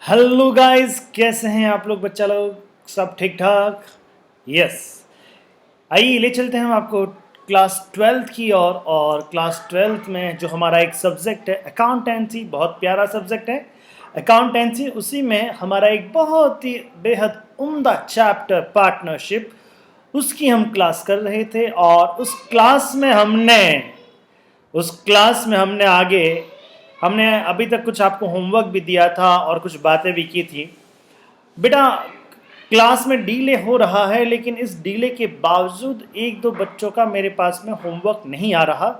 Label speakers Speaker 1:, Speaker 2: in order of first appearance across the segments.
Speaker 1: Hello guys, कैसे हैं आप लोग? बच्चा लोग सब ठीक ठाक? यस। आइए ले चलते हैं हम आपको क्लास ट्वेल्थ की और क्लास ट्वेल्थ में जो हमारा एक सब्जेक्ट है अकाउंटेंसी, बहुत प्यारा सब्जेक्ट है अकाउंटेंसी। उसी में हमारा एक बहुत ही बेहद उम्दा चैप्टर पार्टनरशिप, उसकी हम क्लास कर रहे थे। और उस क्लास में हमने आगे हमने अभी तक कुछ आपको होमवर्क भी दिया था और कुछ बातें भी की थी। बेटा, क्लास में डीले हो रहा है, लेकिन इस डीले के बावजूद एक दो बच्चों का मेरे पास में होमवर्क नहीं आ रहा।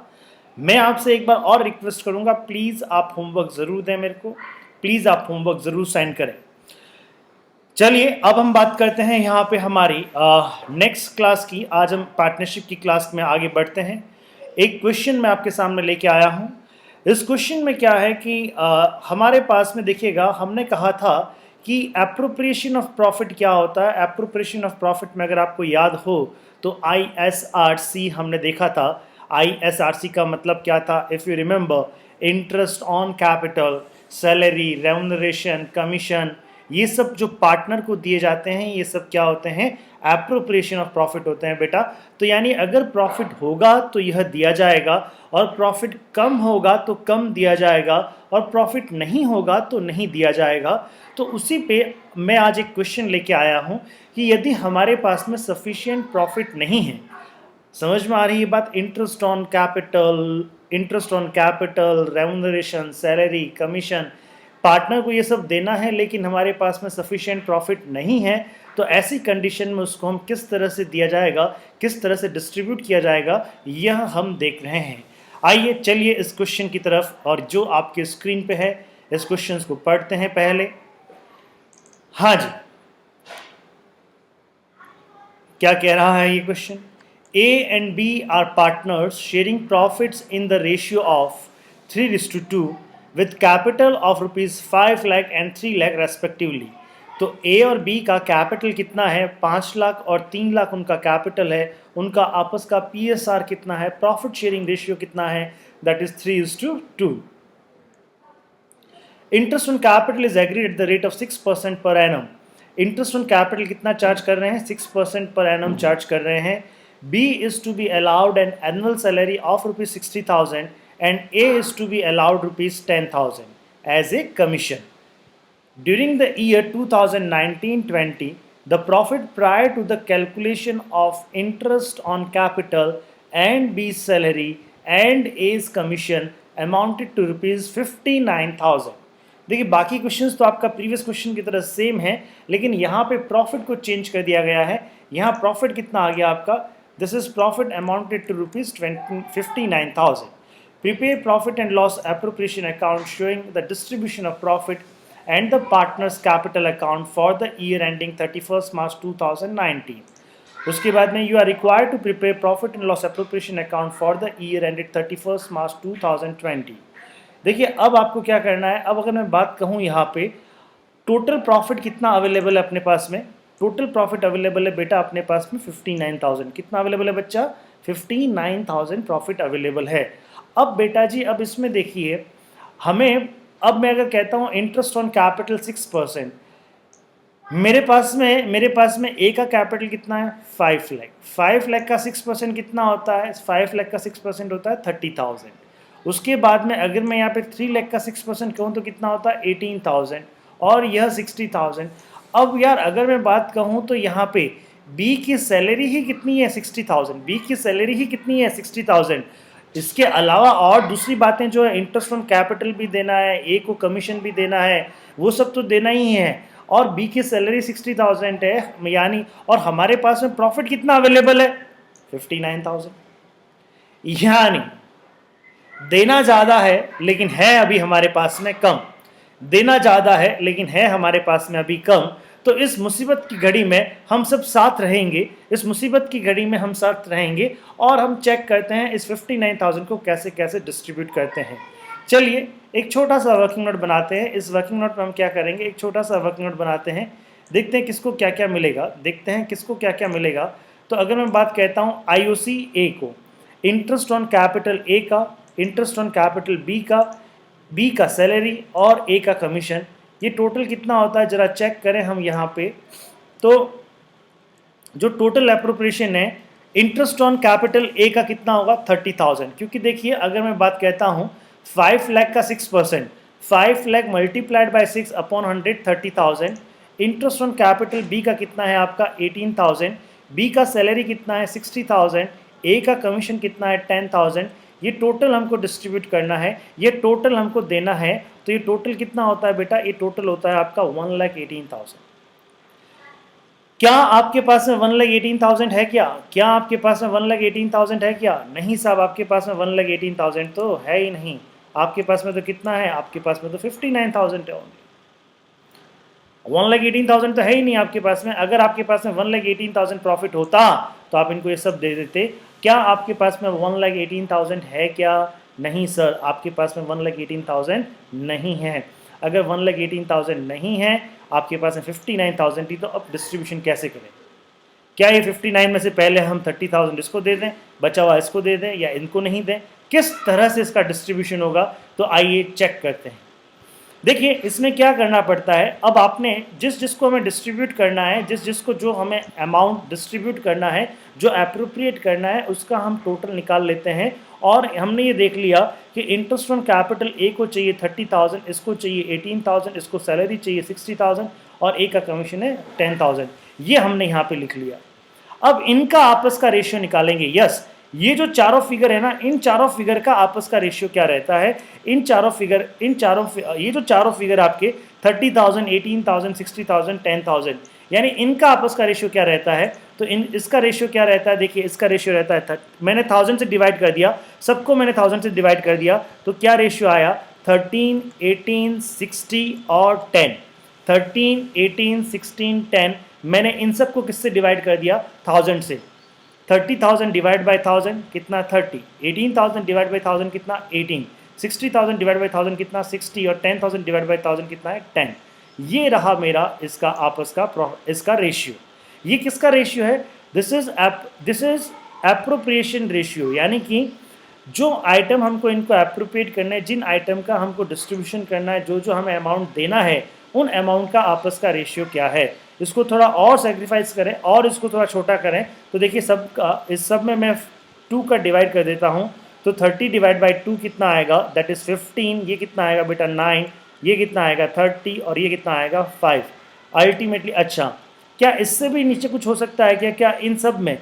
Speaker 1: मैं आपसे एक बार और रिक्वेस्ट करूंगा, प्लीज़ आप होमवर्क ज़रूर दें मेरे को, प्लीज़ आप होमवर्क ज़रूर सेंड करें। चलिए अब हम बात करते हैं यहाँ पे हमारी नेक्स्ट क्लास की। आज हम पार्टनरशिप की क्लास में आगे बढ़ते हैं। एक क्वेश्चन मैं आपके सामने लेके आया हूँ। इस क्वेश्चन में क्या है कि हमारे पास में देखिएगा, हमने कहा था कि एप्रोप्रिएशन ऑफ प्रॉफिट क्या होता है। एप्रोप्रिएशन ऑफ प्रॉफिट में अगर आपको याद हो तो ISRC हमने देखा था। ISRC का मतलब क्या था? If you remember, interest on capital, salary, remuneration, commission, ये सब जो पार्टनर को दिए जाते हैं, ये सब क्या होते हैं? एप्रोप्रिएशन ऑफ प्रॉफिट होते हैं बेटा। तो यानी अगर प्रॉफिट होगा तो यह दिया जाएगा, और प्रॉफिट कम होगा तो कम दिया जाएगा, और प्रॉफिट नहीं होगा तो नहीं दिया जाएगा। तो उसी पे मैं आज एक क्वेश्चन लेके आया हूँ कि यदि हमारे पास में सफिशिएंट प्रॉफिट नहीं है, समझ में आ रही है बात? Interest on capital, remuneration, salary, commission, partner को ये सब देना है, लेकिन हमारे पास में सफिशिएंट प्रॉफिट नहीं है। तो ऐसी कंडीशन में उसको हम किस तरह से दिया जाएगा, किस तरह से डिस्ट्रीब्यूट किया जाएगा, यह हम देख रहे हैं। आइए चलिए इस क्वेश्चन की तरफ, और जो आपके स्क्रीन पे है इस क्वेश्चन को पढ़ते हैं पहले। हाँ जी, क्या कह रहा है ये question? A and B are partners sharing profits in the ratio of 3:2 with capital of rupees 5 lakh and 3 lakh respectively। तो A और B का कैपिटल कितना है? 5 लाख और 3 लाख उनका कैपिटल है। उनका आपस का PSR कितना है? प्रॉफिट शेयरिंग रेशियो कितना है? That is 3:2। Interest on capital is agreed at the rate of 6% per annum. Interest on capital कितना चार्ज कर रहे हैं? 6% पर एनम चार्ज कर रहे हैं। B is to be allowed an annual salary of rupees 60,000 and A is to be allowed rupees 10,000 as a commission. During the year 2019-20, the profit prior to the calculation of interest on capital and B's salary and A's commission amounted to rupees 59,000। देखिए, बाकी questions तो आपका previous question की तरह same है, लेकिन यहाँ पे प्रॉफिट को चेंज कर दिया गया है। यहाँ प्रॉफिट कितना आ गया आपका? This is profit amounted to rupees 59,000। Prepare profit and loss appropriation account showing the distribution of profit and the partners capital account for the year ending 31st March 2019। उसके बाद में you are required to prepare profit and loss appropriation account for the year ended 31st March 2020। देखिए, अब आपको क्या करना है? अब अगर मैं बात कहूँ यहाँ पे टोटल प्रॉफिट कितना अवेलेबल है अपने पास में? टोटल प्रॉफिट अवेलेबल है बेटा अपने पास में 59,000। कितना अवेलेबल है बच्चा? 59,000 प्रॉफिट अवेलेबल है। अब बेटा जी, अब इसमें देखिए, हमें, अब मैं अगर कहता हूँ इंटरेस्ट ऑन कैपिटल 6%, मेरे पास में ए का कैपिटल कितना है? 5 लाख। 5 लाख का 6% कितना होता है? 5 लाख का 6% होता है 30,000। उसके बाद में अगर मैं यहाँ पे 3 लाख का 6% कहूँ तो कितना होता है? 18,000, और यह 60,000। अब यार अगर मैं बात कहूँ तो यहाँ पे बी की सैलरी ही कितनी है? 60,000। बी की सैलरी ही कितनी है? 60,000। इसके अलावा और दूसरी बातें जो है, इंटरेस्ट ऑन कैपिटल भी देना है, ए को कमीशन भी देना है, वो सब तो देना ही है। और बी की सैलरी 60,000 है, यानी, और हमारे पास में प्रॉफिट कितना अवेलेबल है? 59,000। यानी देना ज़्यादा है लेकिन है अभी हमारे पास में कम। देना ज़्यादा है लेकिन है हमारे पास में अभी कम। तो इस मुसीबत की घड़ी में हम सब साथ रहेंगे, इस मुसीबत की घड़ी में हम साथ रहेंगे, और हम चेक करते हैं इस 59,000 को कैसे कैसे डिस्ट्रीब्यूट करते हैं। चलिए एक छोटा सा वर्किंग नोट बनाते हैं। इस वर्किंग नोट में हम क्या करेंगे? एक छोटा सा वर्किंग नोट बनाते हैं, देखते हैं किसको क्या क्या मिलेगा, देखते हैं किसको क्या क्या मिलेगा। तो अगर मैं बात कहता हूँ IOC ए को, इंटरेस्ट ऑन कैपिटल ए का, इंटरेस्ट ऑन कैपिटल बी का सैलरी और ए का कमीशन, ये टोटल कितना होता है जरा चेक करें हम यहाँ पे। तो जो टोटल एप्रोप्रिएशन है इंटरेस्ट ऑन कैपिटल ए का कितना होगा 30,000, क्योंकि देखिए अगर मैं बात कहता हूँ 5 लाख का 6%, 5 lakh multiplied by 6 upon 100 30,000। Interest on capital B का कितना है आपका 18,000, बी का सैलरी कितना है 60,000, ए का कमीशन कितना है 10,000। ये टोटल हमको डिस्ट्रीब्यूट करना है, ये टोटल हमको देना है। तो ये टोटल कितना होता है बेटा, ये टोटल होता है आपका 1,18,000। क्या आपके पास में 1,18,000 है क्या आपके पास में 1,18,000 है क्या? नहीं साहब, आपके पास में 1,18,000 तो है ही नहीं। आपके पास में तो कितना है, आपके पास में तो 59,000 है। 1,18,000 तो है ही नहीं आपके पास में। अगर आपके पास में 1,18,000 प्रॉफिट होता तो आप इनको ये सब दे देते। क्या आपके पास में 1,18,000 है क्या? नहीं सर, आपके पास में 1,18,000 नहीं है। अगर 1,18,000 नहीं है, आपके पास में 59,000 थी, तो अब डिस्ट्रीब्यूशन कैसे करें? क्या ये 59 में से पहले हम 30,000 इसको दे दें, बचा हुआ इसको दे दें, या इनको नहीं दें? किस तरह से इसका डिस्ट्रीब्यूशन होगा? तो आइए चेक करते हैं। देखिए इसमें क्या करना पड़ता है, अब आपने जिसको हमें डिस्ट्रीब्यूट करना है, जिसको जो हमें अमाउंट डिस्ट्रीब्यूट करना है, जो अप्रोप्रिएट करना है, उसका हम टोटल निकाल लेते हैं। और हमने ये देख लिया कि इंटरेस्ट ऑन कैपिटल ए को चाहिए 30,000, इसको चाहिए 18,000, इसको सैलरी चाहिए 60,000 और ए का कमीशन है 10,000। ये हमने यहाँ पे लिख लिया। अब इनका आपस का रेशियो निकालेंगे। यस, ये जो चारों फिगर है ना, इन चारों फिगर का आपस का रेशियो क्या रहता है? ये जो चारों फिगर आपके 30,000, 18,000, 60,000, 10,000, यानी इनका आपस का रेशियो क्या रहता है? तो इसका रेशियो क्या रहता है? देखिए इसका रेशियो रहता है मैंने 1000 से डिवाइड कर दिया, सबको मैंने 1000 से डिवाइड कर दिया, तो क्या रेशियो आया? 13, 18, 60 और 10। 13, 18, 16, 10 मैंने इन सबको किससे डिवाइड कर दिया? 1000 से। 30,000 डिवाइड बाई 1000 कितना? 30। 18,000 डिवाइड बाई 1000 कितना? 18। 60,000 डिवाइड बाई 1000 कितना? 60। और 10,000 डिवाइड बाई 1000 कितना है? 10। ये रहा मेरा इसका आपस का इसका रेशियो। ये किसका रेशियो है? दिस इज एप्रोप्रिएशन रेशियो, यानी कि जो आइटम हमको इनको एप्रोप्रिएट करना है, जिन आइटम का हमको डिस्ट्रीब्यूशन करना है, जो हमें अमाउंट देना है, उन अमाउंट का आपस का रेशियो क्या है। इसको थोड़ा और सेक्रीफाइस करें और इसको थोड़ा छोटा करें, तो देखिए इस सब में मैं 2 का डिवाइड कर देता हूँ, तो 30 डिवाइड बाई 2 कितना आएगा? That is 15। ये कितना आएगा बेटा? 9। ये कितना आएगा? 30। और ये कितना आएगा? 5। अल्टीमेटली अच्छा, क्या इससे भी नीचे कुछ हो सकता है क्या? क्या इन सब में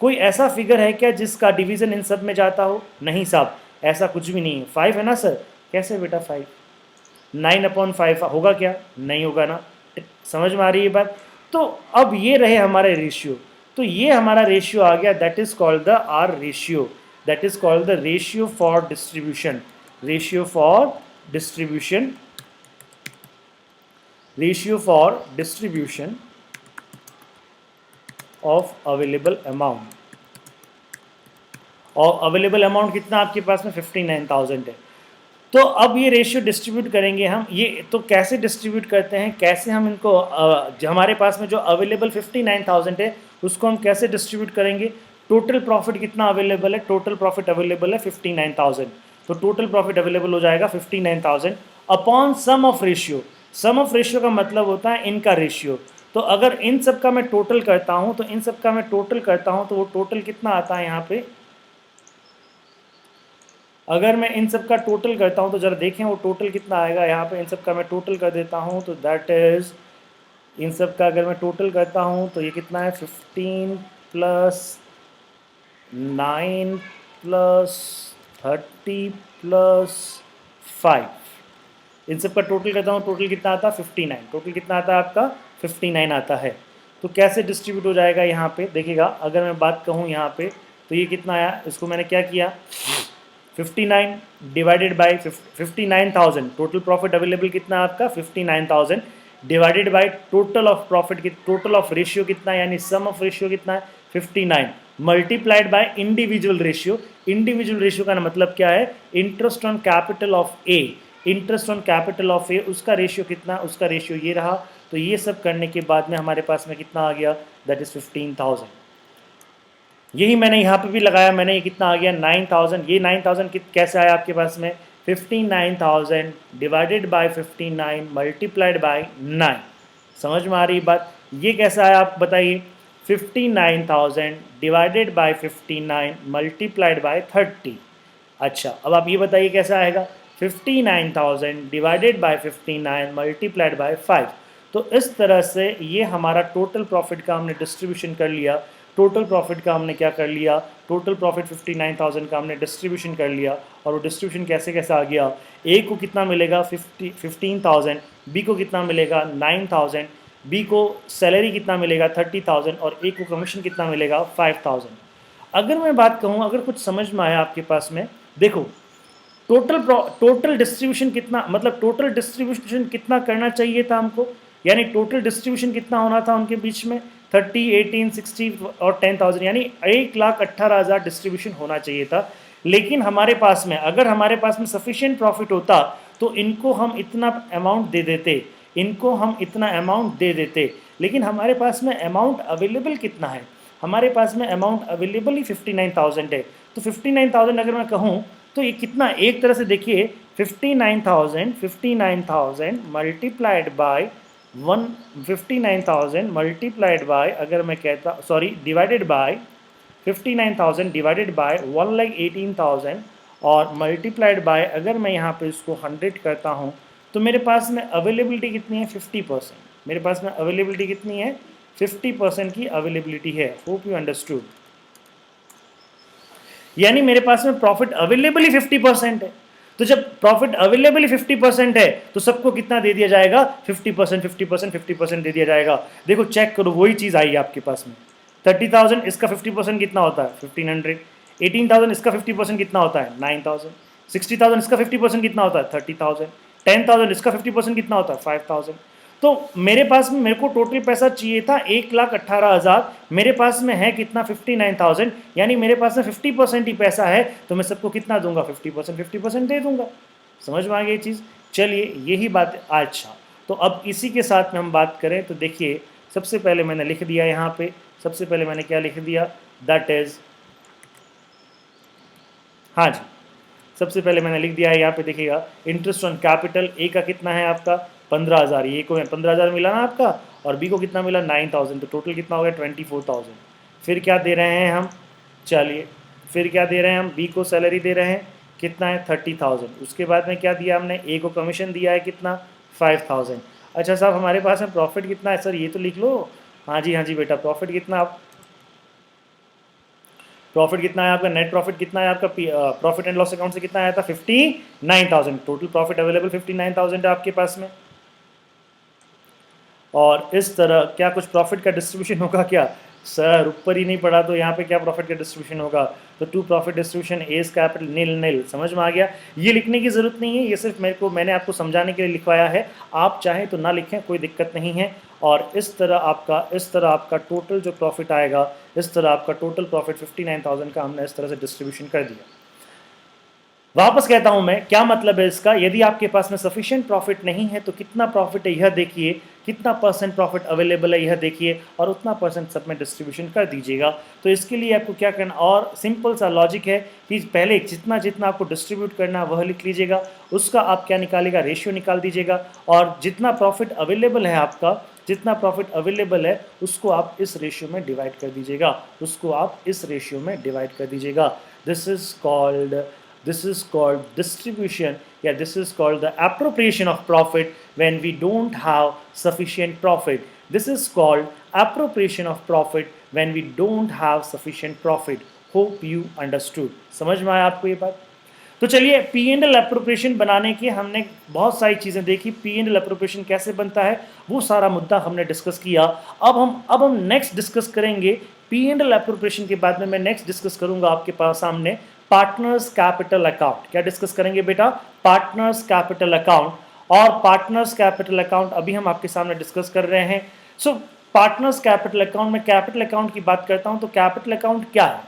Speaker 1: कोई ऐसा फिगर है क्या जिसका डिवीज़न इन सब में जाता हो? नहीं साहब, ऐसा कुछ भी नहीं है। 5 है ना सर? कैसे बेटा 5? 9/5 होगा क्या? नहीं होगा ना। समझ में आ रही है बात? तो अब ये रहे हमारे रेशियो। तो ये हमारा रेशियो आ गया, that is called the R ratio, that is called the ratio for distribution. Ratio for distribution, ratio for distribution of available amount. और अवेलेबल अमाउंट कितना आपके पास में? 59,000 है। तो अब ये रेशियो डिस्ट्रीब्यूट करेंगे हम। ये तो कैसे डिस्ट्रीब्यूट करते हैं, कैसे हम इनको जो हमारे पास में जो अवेलेबल 59,000 है उसको हम कैसे डिस्ट्रीब्यूट करेंगे? टोटल प्रॉफिट कितना अवेलेबल है? टोटल प्रॉफिट अवेलेबल है 59,000, तो टोटल प्रॉफिट अवेलेबल हो जाएगा 59,000 upon sum of ratio. Sum of ratio का मतलब होता है इनका रेशियो। तो अगर इन सब का मैं टोटल करता हूँ, तो इन सब का मैं टोटल करता हूँ, तो वो टोटल कितना आता है यहाँ पे? अगर मैं इन सब का टोटल करता हूँ तो जरा देखें वो टोटल कितना आएगा। यहाँ पे इन सब का मैं टोटल कर देता हूँ, तो दैट इज़, इन सब का अगर मैं टोटल करता हूँ तो ये कितना है? 15 प्लस 9 प्लस 30 प्लस 5। इन सब का टोटल करता हूँ, टोटल कितना आता है? 59। टोटल कितना आता है आपका? 59 आता है। तो कैसे डिस्ट्रीब्यूट हो जाएगा यहाँ पे? देखिएगा, अगर मैं बात कहूँ यहाँ पे, तो ये कितना आया? इसको मैंने क्या किया? 59 divided by 59,000। Total profit available कितना आपका? 59,000 divided by total of profit की टोटल ऑफ रेशियो कितना है, यानी सम ऑफ रेशियो कितना है? 59 multiplied by individual ratio. Individual ratio का मतलब क्या है? Interest on capital of A. Interest on capital of A, उसका रेशियो कितना? उसका रेशियो ये रहा। तो ये सब करने के बाद में हमारे पास में कितना आ गया? That is 15,000। यही मैंने यहाँ पे भी लगाया, मैंने ये कितना आ गया? 9,000। ये 9,000 कैसे आया आपके पास में? 59,000 डिवाइडेड बाय 59 मल्टीप्लाइड बाय 9। समझ में आ रही बात? ये कैसा है आप बताइए? 59,000 डिवाइडेड बाय 59 मल्टीप्लाइड बाय 30। अच्छा, अब आप ये बताइए कैसा आएगा? 59,000 डिवाइडेड बाय 59 मल्टीप्लाइड बाय 5। तो इस तरह से ये हमारा टोटल प्रॉफिट का हमने डिस्ट्रीब्यूशन कर लिया। टोटल प्रॉफिट का हमने क्या कर लिया? टोटल प्रॉफिट 59,000 का हमने डिस्ट्रीब्यूशन कर लिया। और वो डिस्ट्रीब्यूशन कैसे कैसे आ गया? ए को कितना मिलेगा? 15,000। बी को कितना मिलेगा? 9,000। बी को सैलरी कितना मिलेगा? 30,000। और ए को कमीशन कितना मिलेगा? 5,000। अगर मैं बात कहूँ, अगर कुछ समझ में आया आपके पास में, देखो टोटल डिस्ट्रीब्यूशन कितना, मतलब टोटल डिस्ट्रीब्यूशन कितना करना चाहिए था हमको, यानी टोटल डिस्ट्रीब्यूशन कितना होना था उनके बीच में? 30, 18, 60 और 10,000, यानी 1,18,000 डिस्ट्रीब्यूशन होना चाहिए था। लेकिन हमारे पास में, अगर हमारे पास में सफिशिएंट प्रॉफिट होता तो इनको हम इतना अमाउंट दे देते, इनको हम इतना अमाउंट दे देते। लेकिन हमारे पास में अमाउंट अवेलेबल कितना है? हमारे पास में अमाउंट अवेलेबल ही 59,000 है। तो 59,000 अगर मैं कहूँ तो ये कितना, एक तरह से देखिए 59,000 मल्टीप्लाइड बाय 59,000 मल्टीप्लाइड बाय, अगर मैं कहता, sorry, divided by 59,000 divided by 1,18,000 और मल्टीप्लाइड बाय, अगर मैं यहाँ पे इसको 100 करता हूँ तो मेरे पास में अवेलेबिलिटी कितनी है? 50%। मेरे पास में अवेलेबिलिटी कितनी है? 50% की अवेलेबिलिटी है। Hope you understood. यानी मेरे पास में प्रॉफिट अवेलेबल ही 50% है। तो जब प्रॉफिट अवेलेबल ही 50% है तो सबको कितना दे दिया जाएगा? 50%, 50%, 50% दे दिया जाएगा। देखो चेक करो, वही चीज़ आई है आपके पास में। 30,000 इसका 50% कितना होता है? 1,500। 18,000 इसका 50% कितना होता है? 9,000। 60,000 इसका 50% कितना होता है? 30,000। 10,000 इसका 50% कितना होता है? 5,000। तो मेरे पास में, मेरे को टोटल पैसा चाहिए था 1,18,000, मेरे पास में है कितना? 59,000। यानी मेरे पास में 50% ही पैसा है, तो मैं सबको कितना दूंगा? 50%, 50% दे दूंगा। समझ में आ गई ये चीज़? चलिए, यही बात। अच्छा, तो अब इसी के साथ में हम बात करें तो देखिए, सबसे पहले मैंने लिख दिया यहाँ पे, सबसे पहले मैंने क्या लिख दिया? दैट इज, हाँ जी, सबसे पहले मैंने लिख दिया है यहाँ पे, देखिएगा इंटरेस्ट ऑन कैपिटल। ए का कितना है आपका? 15,000। ए को 15,000 मिला ना आपका, और बी को कितना मिला? 9,000। तो टोटल कितना हो गया? 24,000। फिर क्या दे रहे हैं हम? चलिए, फिर क्या दे रहे हैं हम? बी को सैलरी दे रहे हैं, कितना है? 30,000। उसके बाद में क्या दिया हमने? ए को कमीशन दिया है, कितना? 5,000। अच्छा साहब, हमारे पास में प्रॉफिट कितना है? सर ये तो लिख लो। हाँ जी, हाँ जी बेटा, प्रॉफिट कितना? आप प्रॉफिट कितना है आपका? नेट प्रॉफिट कितना है आपका? प्रॉफिट एंड लॉस अकाउंट से कितना आया था? 59,000। टोटल प्रॉफिट अवेलेबल 59,000 है आपके पास में। और इस तरह क्या कुछ प्रॉफिट का डिस्ट्रीब्यूशन होगा क्या? सर ऊपर ही नहीं पड़ा तो यहाँ पे क्या प्रॉफिट का डिस्ट्रीब्यूशन होगा? तो to profit distribution as capital nil nil. समझ में आ गया? ये लिखने की ज़रूरत नहीं है, ये सिर्फ मैंने आपको समझाने के लिए लिखवाया है। आप चाहें तो ना लिखें, कोई दिक्कत नहीं है। और इस तरह आपका टोटल जो प्रॉफिट आएगा, इस तरह आपका टोटल प्रॉफिट 59,000 का हमने इस तरह से डिस्ट्रीब्यूशन कर दिया। वापस कहता हूं मैं, क्या मतलब है इसका? यदि आपके पास में सफिशिएंट प्रॉफिट नहीं है तो कितना प्रॉफिट है यह देखिए, कितना परसेंट प्रॉफिट अवेलेबल है यह देखिए, और उतना परसेंट सब में डिस्ट्रीब्यूशन कर दीजिएगा। तो इसके लिए आपको क्या करना, और सिंपल सा लॉजिक है कि पहले जितना जितना आपको डिस्ट्रीब्यूट करना है वह लिख लीजिएगा, उसका आप क्या निकालेगा? रेशियो निकाल दीजिएगा। और जितना प्रॉफिट अवेलेबल है आपका, जितना प्रॉफिट अवेलेबल है उसको आप इस रेशियो में डिवाइड कर दीजिएगा, उसको आप इस रेशियो में डिवाइड कर दीजिएगा। This is called distribution. Yeah, this is called the appropriation of profit when we don't have sufficient profit. This is called appropriation of profit when we don't have sufficient profit. Hope you understood. समझ में आया आपको ये बात? तो चलिए, P and L appropriation बनाने की हमने बहुत सारी चीज़ें देखी। पी एंड एल अप्रोप्रिएशन कैसे बनता है वो सारा मुद्दा हमने डिस्कस किया। अब हम नेक्स्ट डिस्कस करेंगे पी एंड एल अप्रोप्रिएशन के बाद में मैं नेक्स्ट डिस्कस करूंगा आपके पास सामने पार्टनर्स कैपिटल अकाउंट। क्या डिस्कस करेंगे बेटा? Partners capital account. और पार्टनर्स कैपिटल अकाउंट अभी हम आपके सामने डिस्कस कर रहे हैं। सो पार्टनर्स कैपिटल अकाउंट में कैपिटल अकाउंट की बात करता हूं तो कैपिटल अकाउंट क्या है?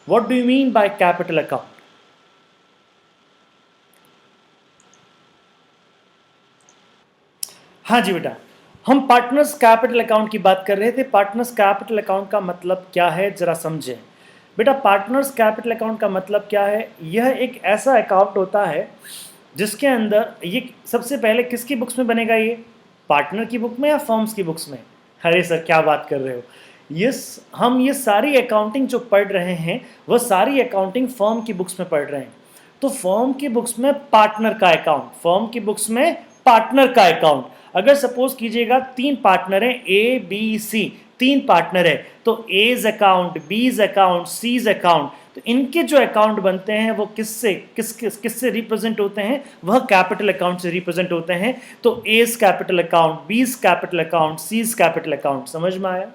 Speaker 1: What do you mean by capital account? हाँ जी बेटा, हम पार्टनर्स कैपिटल अकाउंट की बात कर रहे थे। पार्टनर्स कैपिटल अकाउंट का मतलब क्या है जरा समझें। बेटा पार्टनर्स कैपिटल अकाउंट का मतलब क्या है? यह एक ऐसा अकाउंट होता है जिसके अंदर ये सबसे पहले किसकी बुक्स में बनेगा? ये पार्टनर की बुक में या फर्म्स की बुक्स में? अरे सर क्या बात कर रहे हो, हम ये सारी अकाउंटिंग जो पढ़ रहे हैं वह सारी अकाउंटिंग फर्म की बुक्स में पढ़ रहे हैं। तो फर्म की बुक्स में पार्टनर का अकाउंट, फर्म की बुक्स में पार्टनर का अकाउंट, अगर सपोज कीजिएगा 3 पार्टनर हैं ए बी सी, 3 पार्टनर है, तो A's account, B's account, C's account, तो इनके जो अकाउंट बनते हैं वो किससे रिप्रेजेंट होते हैं? वह कैपिटल अकाउंट से रिप्रेजेंट होते हैं। तो A's capital account, B's capital account, C's capital account. समझ में आया?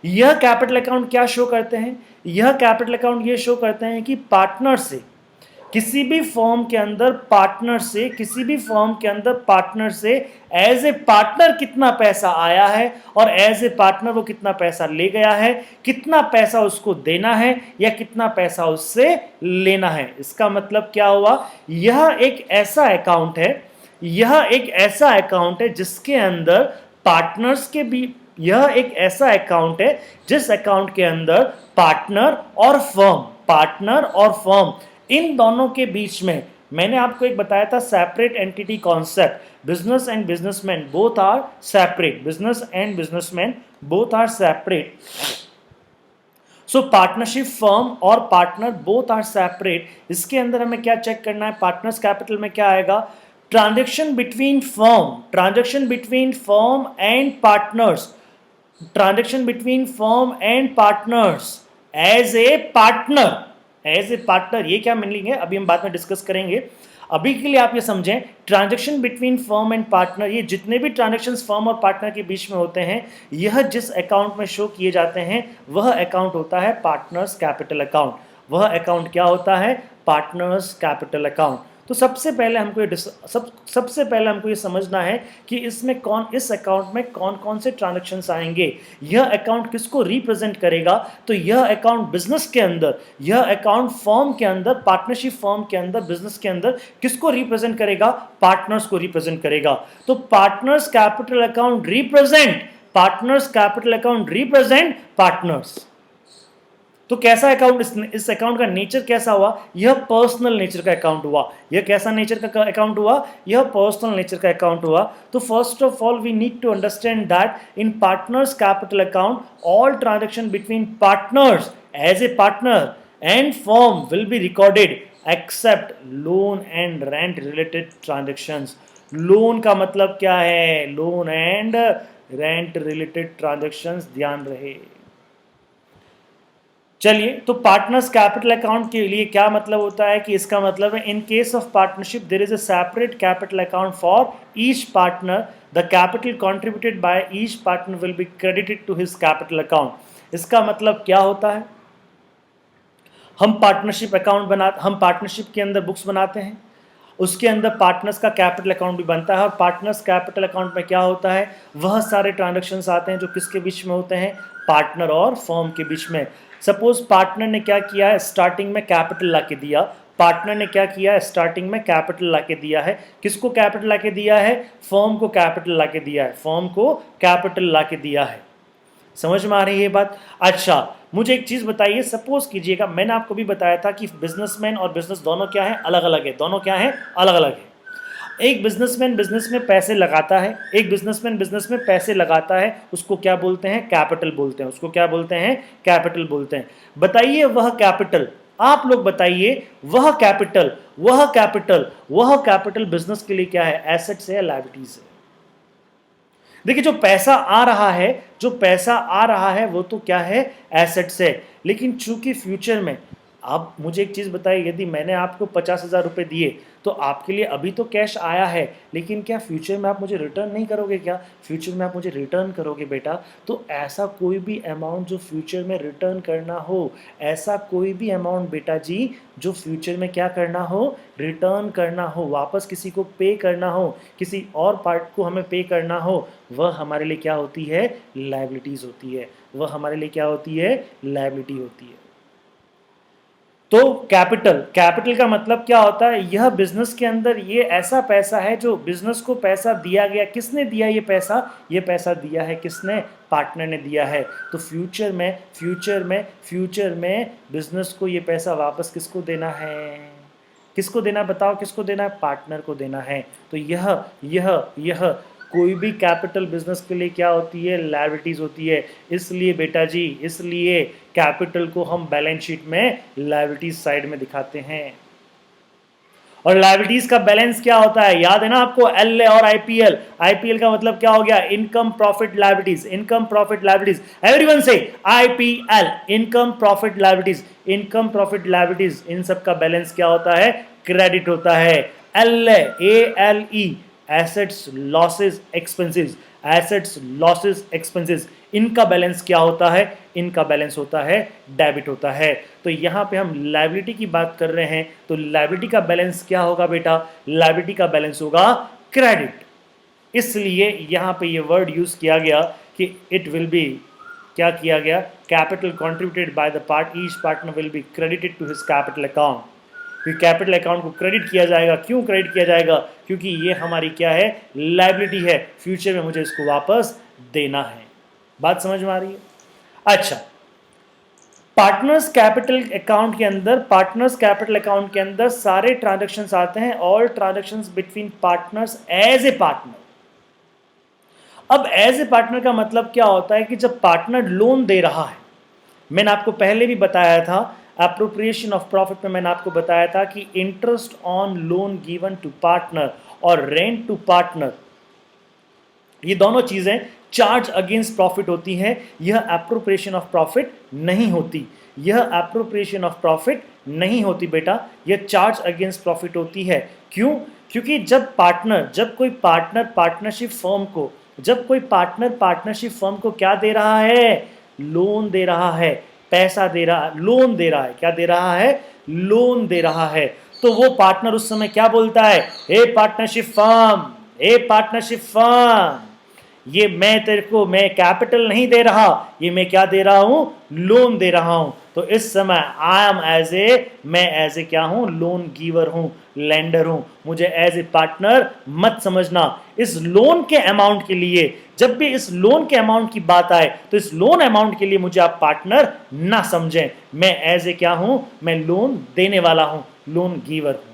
Speaker 1: यह कैपिटल अकाउंट क्या शो करते हैं? यह कैपिटल अकाउंट ये शो करते हैं कि पार्टनर से किसी भी फर्म के अंदर पार्टनर से एज ए पार्टनर कितना पैसा आया है और एज ए पार्टनर वो कितना पैसा ले गया है, कितना पैसा उसको देना है या कितना पैसा उससे लेना है। इसका मतलब क्या हुआ? यह एक ऐसा अकाउंट है जिसके अंदर पार्टनर्स के भी, यह एक ऐसा अकाउंट है जिस अकाउंट के अंदर पार्टनर और फर्म इन दोनों के बीच में, मैंने आपको एक बताया था separate entity concept, business and businessman both are separate, so partnership firm और पार्टनर बोथ आर सेपरेट। इसके अंदर हमें क्या चेक करना है? पार्टनर्स कैपिटल में क्या आएगा? Transaction between firm and partners as a partner. ये क्या मीनिंग है अभी हम बाद में डिस्कस करेंगे। अभी के लिए आप ये समझें, transaction between firm and partner, ये जितने भी ट्रांजैक्शंस फर्म और पार्टनर के बीच में होते हैं, यह जिस अकाउंट में शो किए जाते हैं वह अकाउंट होता है पार्टनर्स कैपिटल अकाउंट। वह अकाउंट क्या होता है? Partners capital account. तो सबसे पहले हमको ये समझना है कि इस अकाउंट में कौन कौन से ट्रांजैक्शंस आएंगे। यह अकाउंट किसको रिप्रेजेंट करेगा? तो यह अकाउंट बिजनेस के अंदर, यह अकाउंट फर्म के अंदर, पार्टनरशिप फर्म के अंदर, बिजनेस के अंदर किसको रिप्रेजेंट करेगा? पार्टनर्स को रिप्रेजेंट करेगा। तो partners capital account represent partners. तो कैसा अकाउंट, इस अकाउंट का नेचर कैसा हुआ? यह पर्सनल नेचर का अकाउंट हुआ। यह कैसा नेचर का अकाउंट हुआ? यह पर्सनल नेचर का अकाउंट हुआ। तो first of all we need to understand that in partners capital account all transaction between partners as a partner and firm will be recorded except loan and rent related transactions. Loan का मतलब क्या है? Loan and rent related transactions, ध्यान रहे। चलिए, तो partners capital account के लिए क्या मतलब होता है कि इसका मतलब है in case of partnership there is a separate capital account for each partner, the capital contributed by each partner will be credited to his capital account. इसका मतलब क्या होता है? हम पार्टनरशिप के अंदर बुक्स बनाते हैं, उसके अंदर पार्टनर्स का कैपिटल अकाउंट भी बनता है और पार्टनर्स कैपिटल अकाउंट में क्या होता है? वह सारे ट्रांजैक्शंस आते हैं जो किसके बीच में होते हैं? पार्टनर और फर्म के बीच में। सपोज पार्टनर ने क्या किया है? स्टार्टिंग में कैपिटल ला के दिया। किसको कैपिटल ला के दिया है? फर्म को कैपिटल ला के दिया है। समझ में आ रही है बात? अच्छा, मुझे एक चीज बताइए, सपोज कीजिएगा, मैंने आपको भी बताया था कि बिजनेसमैन और बिजनेस दोनों क्या है? अलग अलग है। एक बिजनेसमैन बिजनेस में पैसे लगाता है, उसको क्या बोलते हैं? कैपिटल बोलते हैं। बताइए वह कैपिटल, आप लोग बताइए, वह कैपिटल बिजनेस के लिए क्या है? एसेट्स है या लायबिलिटीज है? देखिए, जो पैसा आ रहा है वो तो क्या है? एसेट्स है। लेकिन चूंकि फ्यूचर में, आप मुझे एक चीज़ बताइए, यदि मैंने आपको 50,000 रुपये दिए तो आपके लिए अभी तो कैश आया है, लेकिन क्या फ्यूचर में आप मुझे रिटर्न नहीं करोगे? क्या फ्यूचर में आप मुझे रिटर्न करोगे बेटा? तो ऐसा कोई भी अमाउंट जो फ्यूचर में रिटर्न करना हो, बेटा जी जो फ्यूचर में क्या करना हो? रिटर्न करना हो, वापस किसी को पे करना हो, किसी और पार्ट को हमें पे करना हो, वह हमारे लिए क्या होती है? लायबिलिटीज़ होती है। तो कैपिटल, कैपिटल का मतलब क्या होता है, यह बिजनेस के अंदर ये ऐसा पैसा है जो बिजनेस को पैसा दिया गया, किसने दिया ये पैसा दिया है किसने, पार्टनर ने दिया है। तो फ्यूचर में बिजनेस को ये पैसा वापस किसको देना है, किसको देना, बताओ किसको देना है, पार्टनर को देना है। तो यह कोई भी कैपिटल बिजनेस के लिए क्या होती है, लायबिलिटीज होती है। इसलिए बेटा जी, इसलिए कैपिटल को हम बैलेंस शीट में लायबिलिटीज साइड में दिखाते हैं। और लायबिलिटीज का बैलेंस क्या होता है, याद है ना आपको, एल और आईपीएल। आईपीएल का मतलब क्या हो गया, income profit liabilities, income profit liabilities. Everyone से IPL, income profit liabilities, income profit liabilities, इन सब का बैलेंस क्या होता है, क्रेडिट होता है। L A assets losses expenses, assets losses expenses, इनका बैलेंस क्या होता है, इनका बैलेंस होता है डेबिट होता है। तो यहां पे हम लायबिलिटी की बात कर रहे हैं, तो लायबिलिटी का बैलेंस क्या होगा बेटा, लायबिलिटी का बैलेंस होगा क्रेडिट। इसलिए यहां पे ये वर्ड यूज किया गया कि इट विल बी, क्या किया गया, capital contributed by the each partner will be credited to his capital account. Capital account को क्रेडिट किया जाएगा, क्यों क्रेडिट किया जाएगा, क्योंकि ये हमारी क्या है, लायबिलिटी है, फ्यूचर में मुझे इसको वापस देना है। बात समझ में आ रही है। अच्छा, पार्टनर्स कैपिटल अकाउंट के अंदर सारे ट्रांजैक्शंस आते हैं, all transactions between partners as a partner. अब एज ए पार्टनर का मतलब क्या होता है कि जब पार्टनर लोन दे रहा है, मैंने आपको पहले भी बताया था एप्रोप्रिएशन ऑफ प्रॉफिट में, मैंने आपको बताया था कि interest on loan given to partner और रेंट टू पार्टनर, ये दोनों चीजें चार्ज अगेंस्ट प्रॉफिट होती हैं। यह एप्रोप्रिएशन ऑफ प्रॉफिट नहीं होती, यह एप्रोप्रिएशन ऑफ प्रॉफिट नहीं होती बेटा, यह चार्ज अगेंस्ट प्रॉफिट होती है। क्यों, क्योंकि जब कोई पार्टनर पार्टनरशिप फर्म को क्या दे रहा है, लोन दे रहा है, पैसा दे रहा है, लोन दे रहा है, क्या दे रहा है, लोन दे रहा है। तो वो पार्टनर उस समय क्या बोलता है, ए पार्टनरशिप फर्म, ये मैं तेरे को, मैं कैपिटल नहीं दे रहा, ये मैं क्या दे रहा हूं, लोन दे रहा हूं। तो इस समय मैं एज ए क्या हूं, लोन गिवर हूं, लेंडर हूं। मुझे एज ए पार्टनर मत समझना। इस लोन के अमाउंट के लिए, जब भी इस लोन के अमाउंट की बात आए, तो इस लोन अमाउंट के लिए मुझे आप पार्टनर ना समझें। मैं एज ए क्या हूं, मैं लोन देने वाला हूं, लोन गिवर हूं।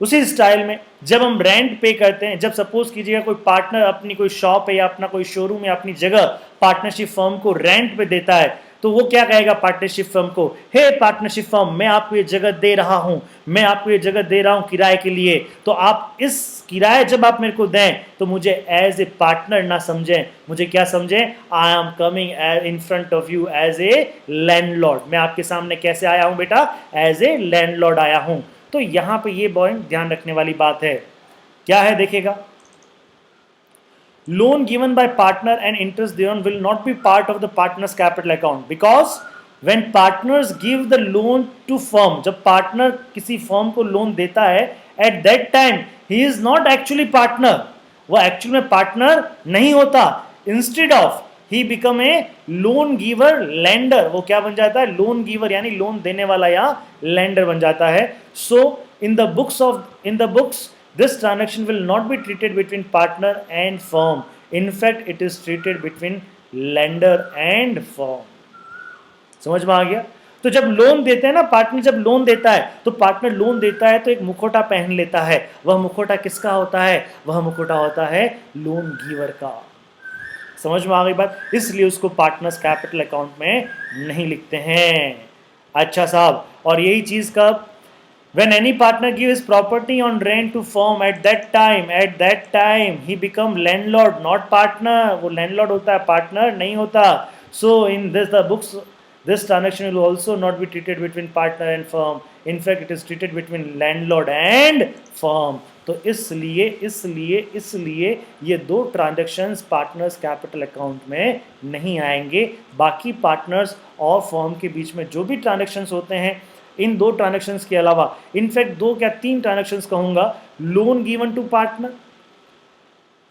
Speaker 1: उसी स्टाइल में जब हम रेंट पे करते हैं, जब सपोज कीजिएगा कोई पार्टनर अपनी कोई शॉप है या अपना कोई शोरूम या अपनी जगह पार्टनरशिप फर्म को रेंट पे देता है, तो वो क्या कहेगा पार्टनरशिप फर्म को, हे पार्टनरशिप फर्म, मैं आपको ये जगह दे रहा हूं, मैं आपको ये जगह दे रहा हूं किराए के लिए, तो आप इस किराए जब आप मेरे को दें तो मुझे एज ए पार्टनर ना समझें, मुझे क्या समझें, I am coming in front of you as a landlord. मैं आपके सामने कैसे आया हूं बेटा, एज ए लैंडलॉर्ड आया हूं। तो यहां पे ये पॉइंट ध्यान रखने वाली बात है, क्या है देखिएगा, loan given by partner and interest thereon will not be part of the partner's capital account, because when partners give the loan to firm, जब पार्टनर किसी फर्म को लोन देता है, at that time he is not actually partner, वो actual में partner नहीं होता, instead of he become a loan giver lender, वो क्या बन जाता है, लोन गिवर यानी लोन देने वाला या लेंडर बन जाता है। So in the books this transaction will not be treated between partner and firm, in fact it is treated between lender and firm। समझ में आ गया। तो जब लोन देते हैं ना, पार्टनर जब लोन देता है, तो पार्टनर लोन देता है तो एक मुखौटा पहन लेता है, वह मुखौटा किसका होता है, वह मुखौटा होता है लोन गिवर का। समझ में आ गई बात, इसलिए उसको पार्टनर्स कैपिटल अकाउंट में नहीं लिखते हैं। अच्छा साहब, और यही चीज कब, when any partner gives property on rent to firm, at that time he become landlord not partner, वो landlord होता है, partner नहीं होता। So in this transaction will also not be treated between partner and firm, in fact it is treated between landlord and firm। तो इसलिए ये दो transactions partners capital account में नहीं आएंगे। बाकी पार्टनर्स और फर्म के बीच में जो भी ट्रांजैक्शंस होते हैं, इन दो ट्रांजैक्शंस के अलावा, इनफैक्ट 2 क्या 3 ट्रांजैक्शंस कहूंगा, लोन गिवन टू पार्टनर,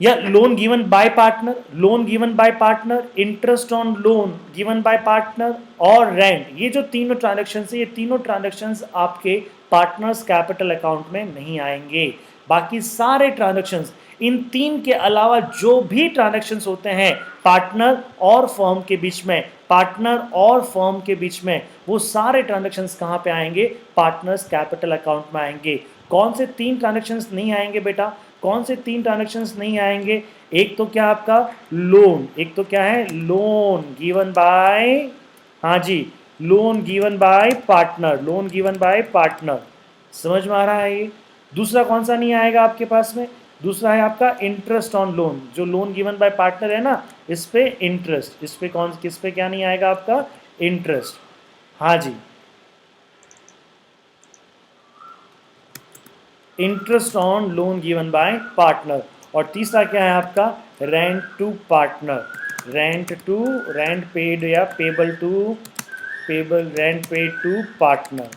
Speaker 1: या loan given by partner, loan given by partner, interest on loan given by partner और रेंट, ये जो तीनों ट्रांजैक्शन है, ये तीनों ट्रांजैक्शंस आपके पार्टनर्स कैपिटल अकाउंट में नहीं आएंगे। बाकी सारे ट्रांजैक्शंस, इन तीन के अलावा जो भी ट्रांजैक्शंस होते हैं पार्टनर और फर्म के बीच में, पार्टनर और फर्म के बीच में, वो सारे ट्रांजैक्शंस कहाँ पे आएंगे? पार्टनर्स कैपिटल अकाउंट में आएंगे। कौन से तीन ट्रांजैक्शंस नहीं आएंगे बेटा? कौन से तीन ट्रांजैक्शंस नहीं आएंगे? एक तो क्या आपका लोन, एक तो क्या है लोन गिवन बाय, हाँ जी, loan given by partner, loan given by partner, समझ में आ रहा है ये? दूसरा कौन सा नहीं आएगा आपके पास में? दूसरा है आपका इंटरेस्ट ऑन लोन, जो लोन गिवन बाय पार्टनर है ना, इस पे इंटरेस्ट, इस पे कौन, किस पे क्या नहीं आएगा आपका? इंटरेस्ट, हाँ जी, interest on loan given by partner. और तीसरा क्या है आपका? Rent to partner, rent paid या payable to, payable rent paid to partner.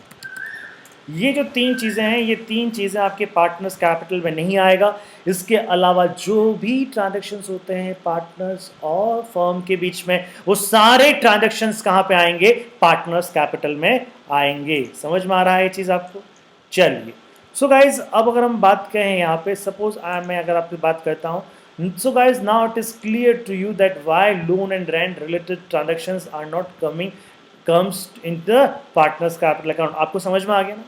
Speaker 1: ये जो तीन चीज़ें हैं, ये तीन चीज़ें आपके पार्टनर्स कैपिटल में नहीं आएगा। इसके अलावा जो भी ट्रांजैक्शंस होते हैं पार्टनर्स और फर्म के बीच में, वो सारे ट्रांजैक्शंस कहाँ पे आएंगे? पार्टनर्स कैपिटल में आएंगे। समझ में आ रहा है ये चीज़ आपको? चलिए, सो गाइज अब अगर हम बात करें यहाँ पे, सपोज मैं अगर आपकी बात करता हूँ, so guys now it is clear to you that why loan and rent related transactions are not comes in the partners capital account। आपको समझ में आ गया ना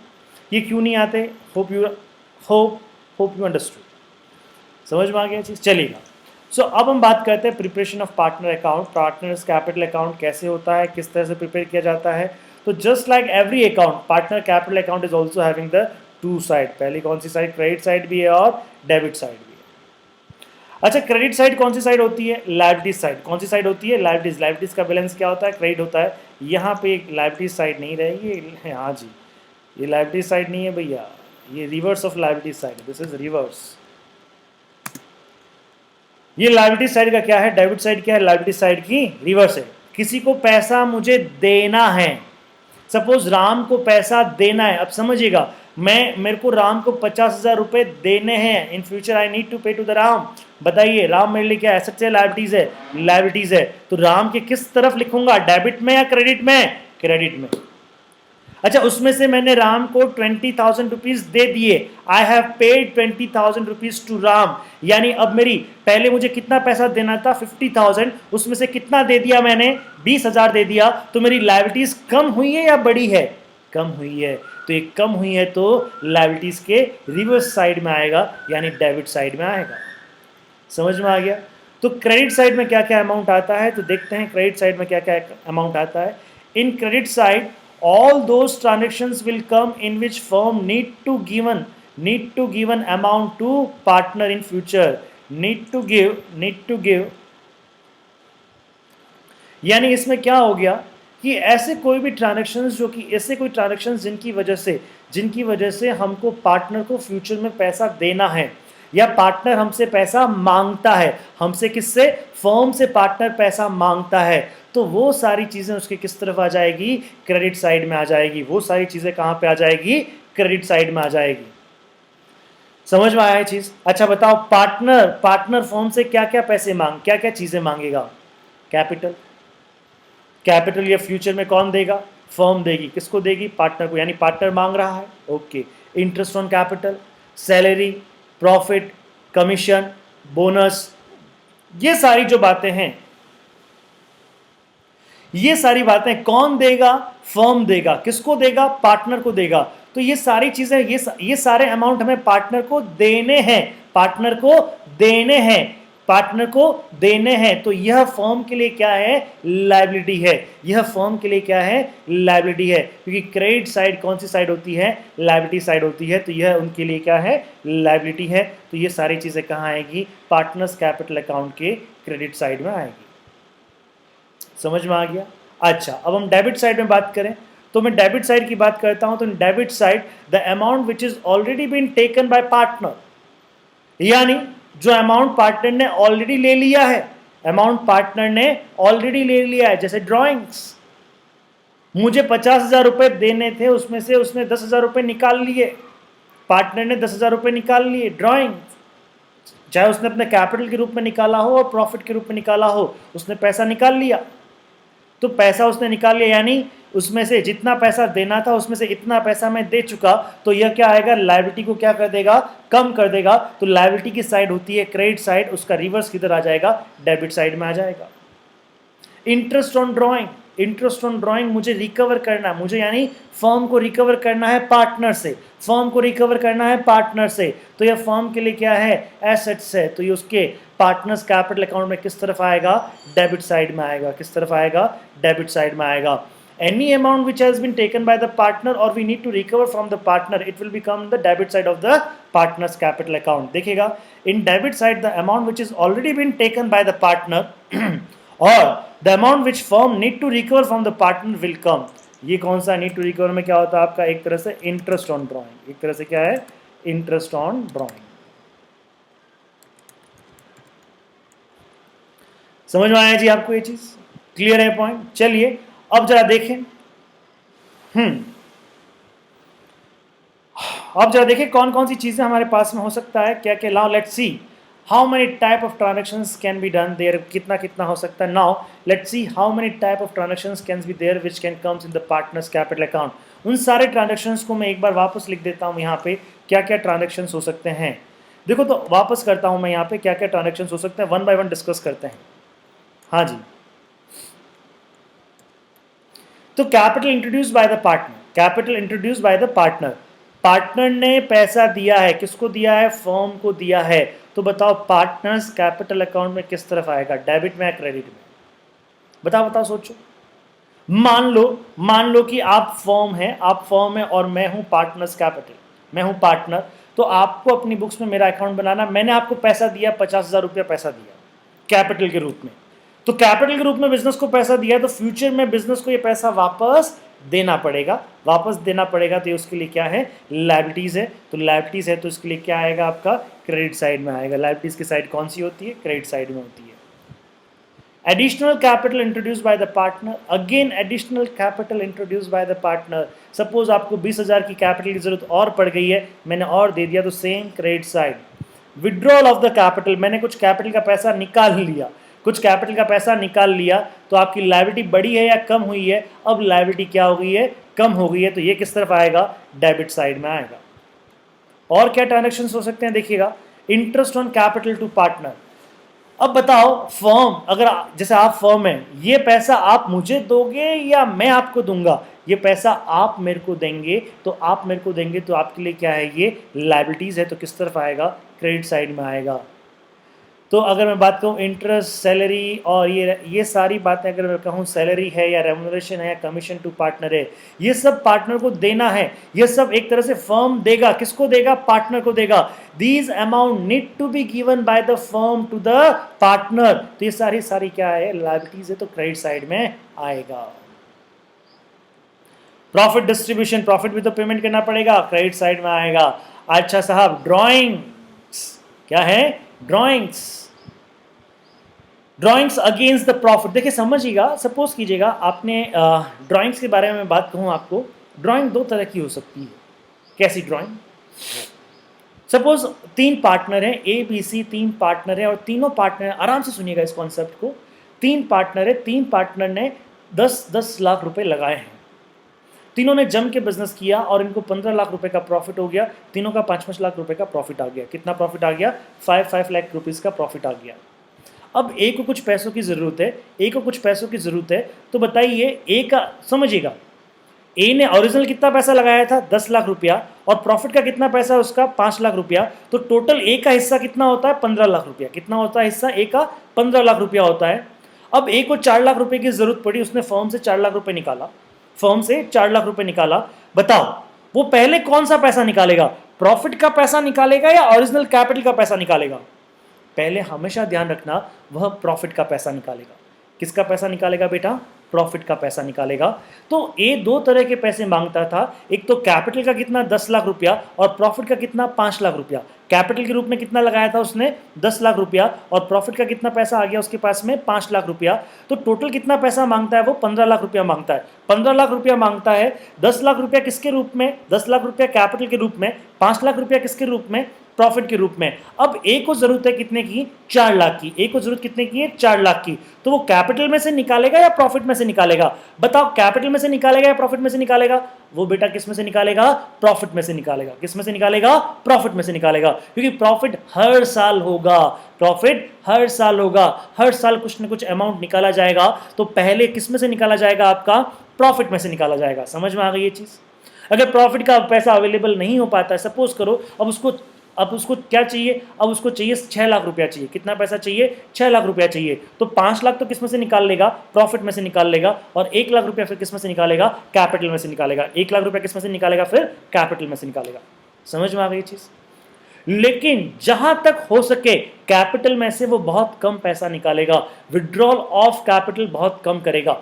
Speaker 1: ये क्यों नहीं आते? होप यू अंडरस्टूड, समझ में आ गया चीज़। चलेगा, सो अब हम बात करते हैं preparation of partner account. Partners capital account कैसे होता है, किस तरह से प्रिपेयर किया जाता है? तो just like every account, partner capital account is also having the two side. पहली कौन सी साइड? क्रेडिट साइड भी है और डेबिट साइड भी है। अच्छा, क्रेडिट साइड कौन सी साइड होती है? Liabilities side. कौन सी साइड होती है? लायबिलिटीज। लायबिलिटीज का बैलेंस क्या होता है? क्रेडिट होता है। यहाँ पे एक लायबिलिटीज साइड नहीं रहेगी, हाँ जी, ये लायबिलिटीज साइड नहीं है भैया, ये reverse of liabilities side, this is reverse. ये लायबिलिटीज साइड का क्या है? डेबिट साइड क्या है? लायबिलिटीज साइड की रिवर्स है। किसी को पैसा मुझे देना है, सपोज राम को पैसा देना है, अब समझिएगा, मेरे को राम को 50,000 रुपए देने हैं, in future I need to pay to the Ram. बताइए, राम मेरे लिए क्या एसेट्स है, लायबिलिटीज है? लायबिलिटीज है। तो राम के किस तरफ लिखूंगा? डेबिट में या क्रेडिट में? क्रेडिट में। अच्छा, उसमें से मैंने राम को 20,000 रुपीज दे दिए, I have paid 20,000 rupees to Ram, यानी अब मेरी, पहले मुझे कितना पैसा देना था? 50,000, उसमें से कितना दे दिया मैंने? 20,000 दे दिया। तो मेरी लायबिलिटीज कम हुई है या बढ़ी है? कम हुई है। तो ये कम हुई है तो लायबिलिटीज के रिवर्स साइड में आएगा, यानी डेबिट साइड में आएगा। समझ में आ गया? तो क्रेडिट साइड में क्या क्या अमाउंट आता है, तो देखते हैं क्रेडिट साइड में क्या क्या अमाउंट आता है। In credit side all those transactions will come in which firm need to give an amount to partner in future, need to give, यानी इसमें क्या हो गया कि ऐसे कोई भी ट्रांजैक्शंस, जो कि ऐसे कोई ट्रांजैक्शंस जिनकी वजह से हमको पार्टनर को फ्यूचर में पैसा देना है, या पार्टनर हमसे पैसा मांगता है, हमसे किससे? फर्म से पार्टनर पैसा मांगता है, तो वो सारी चीज़ें उसके किस तरफ आ जाएगी? क्रेडिट साइड में आ जाएगी। वो सारी चीज़ें कहाँ पे आ जाएगी? क्रेडिट साइड में आ जाएगी। समझ में आया है चीज़? अच्छा बताओ, पार्टनर फर्म से क्या क्या पैसे क्या क्या चीज़ें मांगेगा? कैपिटल या फ्यूचर में कौन देगा? फर्म देगी। किसको देगी? पार्टनर को, यानी पार्टनर मांग रहा है। Okay, interest on capital, salary, profit, commission, bonus, ये सारी जो बातें हैं, ये सारी बातें कौन देगा? फर्म देगा। किसको देगा? पार्टनर को देगा। तो ये सारी चीजें, ये सारे अमाउंट हमें पार्टनर को देने हैं, तो यह फर्म के लिए क्या है? लायबिलिटी है। क्योंकि क्रेडिट साइड कौन सी साइड होती है? लायबिलिटी साइड होती है, तो यह उनके लिए क्या है? लायबिलिटी है। तो ये सारी चीजें कहाँ आएगी? पार्टनर्स कैपिटल अकाउंट के क्रेडिट साइड में आएगी। समझ में आ गया? अच्छा, अब हम डेबिट साइड में बात करें, तो मैं डेबिट साइड की बात करता हूं। तो debit side, the amount which is already been taken by partner, यानी जो अमाउंट पार्टनर ने ऑलरेडी ले लिया है, जैसे ड्रॉइंग्स, मुझे 50,000 रुपए देने थे, उसमें से उसने 10,000 रुपए निकाल लिए, पार्टनर ने 10,000 रुपए निकाल लिए, चाहे उसने अपने कैपिटल के रूप में निकाला हो और प्रॉफिट के रूप में निकाला हो, उसने पैसा निकाल लिया। तो पैसा उसने निकाल लिया, यानी उसमें से जितना पैसा देना था उसमें से इतना पैसा मैं दे चुका, तो यह क्या आएगा, लायबिलिटी को क्या कर देगा, कम कर देगा। तो लायबिलिटी की साइड होती है क्रेडिट साइड, उसका रिवर्स किधर आ जाएगा, डेबिट साइड में आ जाएगा। Interest on drawing, interest on drawing मुझे रिकवर करना, मुझे यानी फर्म को रिकवर करना है पार्टनर से, फर्म को रिकवर करना है पार्टनर से। तो यह फर्म के लिए क्या है, एसेट्स है, तो ये उसके पार्टनर्स कैपिटल अकाउंट में किस तरफ आएगा, डेबिट साइड में आएगा। किस तरफ आएगा, डेबिट साइड में आएगा। Any amount which has been taken by the partner or we need to recover from the partner, it will become the debit side of the partner's capital account. देखिएगा, in debit side the amount which is already been taken by the partner or the amount which firm need to recover from the partner will come. ये कौन सा need to recover में क्या होता है आपका, एक तरह से interest on drawing, एक तरह से क्या है, interest on drawing। समझ में आया जी आपको, ये चीज क्लियर है पॉइंट। चलिए अब जरा देखें, अब जरा देखें कौन कौन सी चीजें हमारे पास में हो सकता है, क्या क्या। Now let's see how many type of transactions can be done there, कितना कितना हो सकता है। Now let's see how many type of transactions can be there which can comes in the partners capital account. उन सारे transactions को मैं एक बार वापस लिख देता हूं यहाँ पे, क्या क्या ट्रांजैक्शंस हो सकते हैं। देखो तो वापस करता हूं मैं यहाँ पे, क्या क्या ट्रांजैक्शंस हो सकते हैं, वन बाय वन डिस्कस करते हैं। हाँ जी, तो capital introduce by the partner, capital introduce by the partner, partner ने पैसा दिया है, किसको दिया है, फर्म को दिया है। तो बताओ पार्टनर्स कैपिटल अकाउंट में किस तरफ आएगा, डेबिट में या क्रेडिट में, बताओ बताओ सोचो। मान लो कि आप फर्म है, आप फर्म है और मैं हूं पार्टनर्स कैपिटल, मैं हूं पार्टनर। तो आपको अपनी बुक्स में मेरा अकाउंट बनाना, मैंने आपको पैसा दिया, 50,000 रुपया पैसा दिया कैपिटल के रूप में। तो कैपिटल के रूप में बिजनेस को पैसा दिया है, तो फ्यूचर में बिजनेस को ये पैसा वापस देना पड़ेगा, वापस देना पड़ेगा। तो उसके लिए क्या है, लायबिलिटीज है। तो लायबिलिटीज है तो इसके लिए क्या आएगा आपका, क्रेडिट साइड में आएगा। लायबिलिटीज की साइड कौन सी होती है, क्रेडिट साइड में होती है। Additional capital introduce by the partner, again additional capital introduce by the partner. Suppose आपको 20,000 की कैपिटल की जरूरत और पड़ गई है, मैंने और दे दिया, तो same credit side. Withdrawal of the capital, मैंने कुछ कैपिटल का पैसा निकाल लिया, कुछ कैपिटल का पैसा निकाल लिया, तो आपकी लायबिलिटी बढ़ी है या कम हुई है, अब लायबिलिटी क्या हो गई है, कम हो गई है। तो ये किस तरफ आएगा, डेबिट साइड में आएगा। और क्या ट्रांजैक्शंस हो सकते हैं, देखिएगा, interest on capital to partner. अब बताओ फर्म, अगर जैसे आप फर्म है, ये पैसा आप मुझे दोगे या मैं आपको दूंगा, ये पैसा आप मेरे को देंगे, तो आप मेरे को देंगे, तो आपके लिए क्या है, ये लायबिलिटीज है। तो किस तरफ आएगा, क्रेडिट साइड में आएगा। तो अगर मैं बात कहूँ इंटरेस्ट, सैलरी और ये सारी बातें अगर मैं कहूँ, सैलरी है या रेम्यूनरेशन है या कमीशन टू पार्टनर है, ये सब पार्टनर को देना है। ये सब एक तरह से फर्म देगा, किसको देगा, पार्टनर को देगा। These amount need to be given by the firm to the partner. तो ये सारी क्या है, लायबिलिटीज है, तो क्रेडिट साइड में आएगा। प्रॉफिट डिस्ट्रीब्यूशन, प्रॉफिट भी तो पेमेंट करना पड़ेगा, क्रेडिट साइड में आएगा। अच्छा साहब, ड्रॉइंग्स, क्या है, drawings, drawings against the profit. देखिए समझिएगा, सपोज कीजिएगा आपने ड्राइंग्स के बारे में बात कहूँ आपको, ड्राइंग दो तरह की हो सकती है। कैसी ड्राइंग, सपोज 3 पार्टनर हैं, ए बी सी, 3 पार्टनर हैं और तीनों पार्टनर, आराम से सुनिएगा इस कॉन्सेप्ट को, 3 पार्टनर है, 3 पार्टनर ने 10-10 लाख रुपए लगाए हैं। तीनों ने जम के बिजनेस किया और इनको 15 लाख रुपए का प्रॉफिट हो गया, तीनों का 5-5 लाख रुपए का प्रॉफिट आ गया। कितना प्रॉफिट आ गया, 5 लाख रुपीज का प्रॉफिट आ गया। अब ए को कुछ पैसों की ज़रूरत है, ए को कुछ पैसों की ज़रूरत है, तो बताइए ए का, समझिएगा, ए ने ओरिजिनल कितना पैसा लगाया था, 10 लाख रुपया, और प्रॉफिट का कितना पैसा है उसका, 5 लाख रुपया। तो टोटल ए का हिस्सा कितना होता है, 15 लाख रुपया। कितना होता है हिस्सा ए का, 15 लाख रुपया होता है। अब ए को 4 लाख रुपए की ज़रूरत पड़ी, उसने फर्म से 4 लाख रुपए निकाला, फर्म से 4 लाख रुपए निकाला। बताओ वो पहले कौन सा पैसा निकालेगा, प्रॉफिट का पैसा निकालेगा या ओरिजिनल कैपिटल का पैसा निकालेगा। पहले हमेशा ध्यान रखना, वह प्रॉफिट का पैसा निकालेगा। किसका पैसा निकालेगा बेटा, प्रॉफिट का पैसा निकालेगा। तो ए 2 तरह के पैसे मांगता था, एक तो कैपिटल का कितना 10 लाख रुपया और प्रॉफिट का कितना 5 लाख रुपया। कैपिटल के रूप में कितना लगाया था उसने 10 लाख रुपया, और प्रॉफिट का कितना पैसा आ गया उसके पास में 5 लाख रुपया, तो टोटल कितना पैसा मांगता है वो 15 लाख रुपया मांगता है। 15 लाख रुपया मांगता है। 10 लाख रुपया किसके रूप में, 10 लाख रुपया कैपिटल के रूप में, 5 लाख रुपया किसके रूप में, प्रॉफिट के रूप में। अब ए को जरूरत है कितने की, 4 लाख की। ए को जरूरत कितने की है, 4 लाख की। तो वो कैपिटल में से निकालेगा या प्रॉफिट में से निकालेगा, बताओ, कैपिटल में से निकालेगा या प्रॉफिट में से निकालेगा, वो बेटा किस में से निकालेगा, प्रॉफिट में से निकालेगा। किस में से निकालेगा, प्रॉफिट में से निकालेगा, क्योंकि प्रॉफिट हर साल होगा, प्रॉफिट हर साल होगा, हर साल कुछ ना कुछ अमाउंट निकाला जाएगा। तो पहले किस में से निकाला जाएगा, आपका प्रॉफिट में से निकाला जाएगा। समझ में आ गई ये चीज। अगर प्रॉफिट का पैसा अवेलेबल नहीं हो पाता है, सपोज करो अब उसको क्या चाहिए, अब उसको चाहिए 6 लाख रुपया चाहिए। कितना पैसा चाहिए, 6 लाख रुपया चाहिए। तो 5 लाख तो किस में से निकाल लेगा, प्रॉफिट में से निकाल लेगा, और 1 लाख रुपया फिर किस में से निकालेगा, कैपिटल में से निकालेगा। 1 लाख रुपया किस में से निकालेगा, फिर कैपिटल में से निकालेगा। समझ में आ गई चीज। लेकिन जहां तक हो सके कैपिटल में से वो बहुत कम पैसा निकालेगा, विड्रॉल ऑफ कैपिटल बहुत कम करेगा।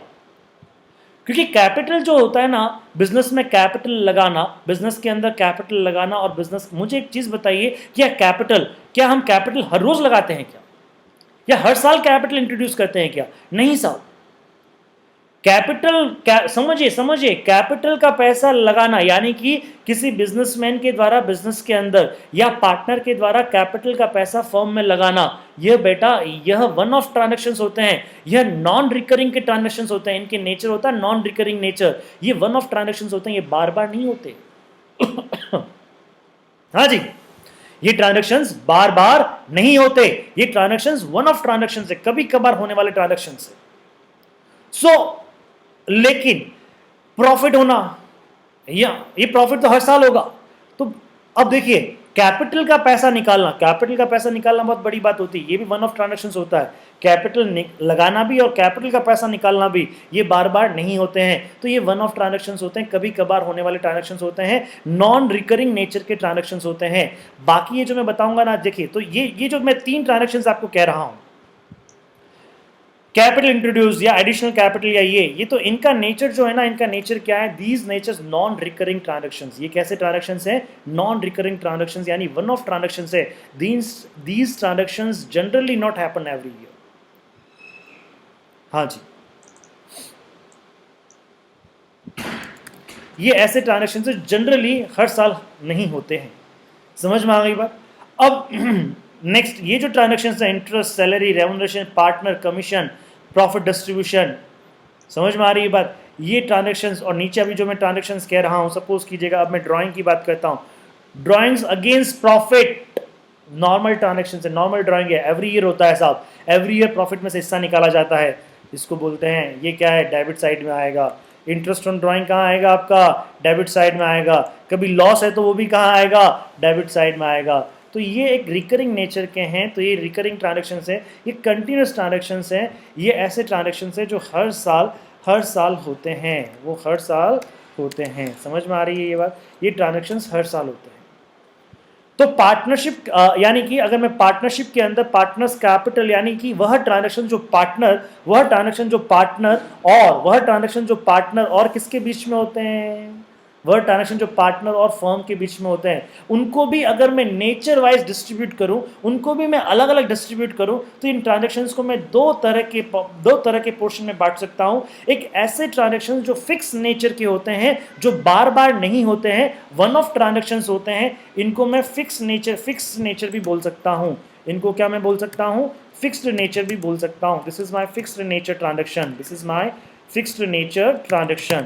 Speaker 1: क्योंकि कैपिटल जो होता है ना, बिजनेस में कैपिटल लगाना, बिजनेस के अंदर कैपिटल लगाना, और बिजनेस, मुझे एक चीज बताइए, क्या हम कैपिटल हर रोज लगाते हैं क्या, या हर साल कैपिटल इंट्रोड्यूस करते हैं क्या? नहीं साहब। समझिए कैपिटल का पैसा लगाना यानी कि किसी बिजनेसमैन के द्वारा बिजनेस के अंदर या पार्टनर के द्वारा कैपिटल का पैसा फर्म में लगाना, यह बेटा यह वन ऑफ ट्रांजैक्शंस होते हैं, यह नॉन रिकरिंग के ट्रांजैक्शंस होते हैं। इनके नेचर होता है नॉन रिकरिंग नेचर, ये वन ऑफ ट्रांजैक्शंस होते हैं, ये बार बार नहीं होते। हाँ जी, ये ट्रांजैक्शंस बार बार नहीं होते, ये ट्रांजैक्शंस वन ऑफ ट्रांजैक्शंस है, कभी कभार होने वाले ट्रांजैक्शंस है। लेकिन प्रॉफिट होना, या ये प्रॉफिट तो हर साल होगा। तो अब देखिए, कैपिटल का पैसा निकालना बहुत बड़ी बात होती है, ये भी वन ऑफ ट्रांजैक्शंस होता है। कैपिटल लगाना भी और कैपिटल का पैसा निकालना भी, ये बार बार नहीं होते हैं। तो ये वन ऑफ ट्रांजैक्शंस होते हैं, कभी कभार होने वाले ट्रांजैक्शंस होते हैं, नॉन रिकरिंग नेचर के ट्रांजैक्शंस होते हैं। बाकी ये जो मैं बताऊंगा ना, देखिए, तो ये जो मैं 3 ट्रांजैक्शंस आपको कह रहा हूं, कैपिटल इंट्रोड्यूस या एडिशनल कैपिटल या ये तो इनका नेचर जो है ना, इनका नेचर क्या है, these natures non recurring transactions. ये कैसे ट्रांजैक्शंस हैं, नॉन रिकरिंग ट्रांजैक्शंस, यानी वन ऑफ ट्रांजैक्शंस है। These transactions generally not happen every year. हाँ जी, ये ऐसे ट्रांजैक्शंस जनरली हर साल नहीं होते हैं। समझ में आ गई बात। अब नेक्स्ट, ये जो ट्रांजैक्शंस है, interest, salary, remuneration, partner, commission, profit distribution, समझ में आ रही है बात। ये ट्रांजैक्शंस, और नीचे अभी जो मैं ट्रांजैक्शंस कह रहा हूं, सपोज कीजिएगा अब मैं ड्राइंग की बात करता हूं, drawings against profit, normal transaction है, नॉर्मल ड्राइंग है, एवरी ईयर होता है साहब, एवरी ईयर प्रॉफिट में से हिस्सा निकाला जाता है, इसको बोलते हैं, ये क्या है, डेबिट साइड में आएगा। इंटरेस्ट ऑन ड्राइंग कहाँ आएगा, आपका डेबिट साइड में आएगा। कभी लॉस है तो वो भी कहाँ आएगा, डेबिट साइड में आएगा। तो ये एक रिकरिंग नेचर के हैं, तो ये रिकरिंग ट्रांजैक्शंस हैं, ये कंटिन्यूस ट्रांजैक्शंस हैं, ये ऐसे ट्रांजैक्शंस हैं जो हर साल होते हैं, वो हर साल होते हैं। समझ में आ रही है ये बात, ये ट्रांजैक्शंस हर साल होते हैं। तो पार्टनरशिप यानी कि अगर मैं पार्टनरशिप के अंदर पार्टनर्स कैपिटल, यानी कि वह ट्रांजैक्शन जो पार्टनर और किसके बीच में होते हैं, वह ट्रांजैक्शन जो पार्टनर और फर्म के बीच में होते हैं, उनको भी अगर मैं नेचर वाइज डिस्ट्रीब्यूट करूं, उनको भी मैं अलग अलग डिस्ट्रीब्यूट करूं, तो इन ट्रांजैक्शंस को मैं दो तरह के पोर्शन में बांट सकता हूं। एक ऐसे ट्रांजैक्शंस जो फिक्स नेचर के होते हैं, जो बार बार नहीं होते हैं, वन ऑफ ट्रांजैक्शंस होते हैं, इनको मैं फिक्स नेचर भी बोल सकता हूं। इनको क्या मैं बोल सकता हूं, फिक्स्ड नेचर भी बोल सकता हूं। This is my fixed nature transaction,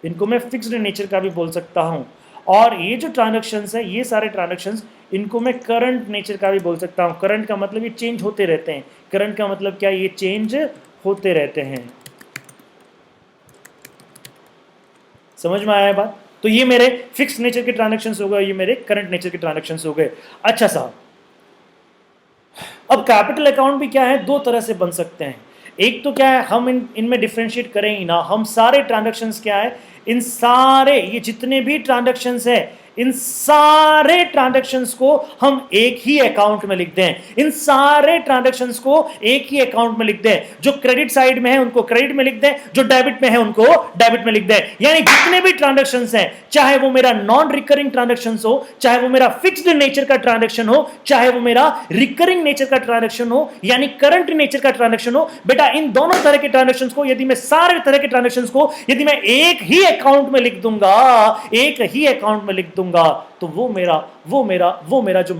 Speaker 1: इनको मैं फिक्स्ड नेचर का भी बोल सकता हूं। और ये जो ट्रांजैक्शंस है, ये सारे ट्रांजैक्शंस, इनको मैं करंट नेचर का भी बोल सकता हूं। करंट का मतलब ये चेंज होते रहते हैं। करंट का मतलब क्या, ये चेंज होते रहते हैं। समझ में आया बात। तो ये मेरे फिक्स नेचर के ट्रांजैक्शंस हो गए, ये मेरे करंट नेचर के ट्रांजैक्शंस हो गए। अच्छा साहब, अब कैपिटल अकाउंट भी क्या है, दो तरह से बन सकते हैं। एक तो क्या है, हम इनमें डिफरेंशिएट करें ही ना, हम सारे ट्रांजैक्शंस क्या है, इन सारे ये जितने भी ट्रांजैक्शंस है, इन सारे ट्रांजैक्शंस को हम एक ही अकाउंट में लिख दें, इन सारे ट्रांजैक्शंस को एक ही अकाउंट में लिख दें। जो क्रेडिट साइड में है उनको क्रेडिट में लिख दें, जो डेबिट में है उनको डेबिट में लिख दें। यानी जितने भी ट्रांजैक्शंस हैं, चाहे वो मेरा नॉन रिकरिंग ट्रांजैक्शंस हो, चाहे वो मेरा फिक्स्ड नेचर का ट्रांजैक्शन हो, चाहे वो मेरा रिकरिंग नेचर का ट्रांजैक्शन हो, यानी करंट नेचर का ट्रांजैक्शन हो, बेटा इन दोनों तरह के ट्रांजैक्शंस को यदि मैं सारे तरह के ट्रांजैक्शंस को यदि मैं एक ही अकाउंट में लिख दूंगा, एक ही अकाउंट में लिख दूंगा, तो वो मेरा जो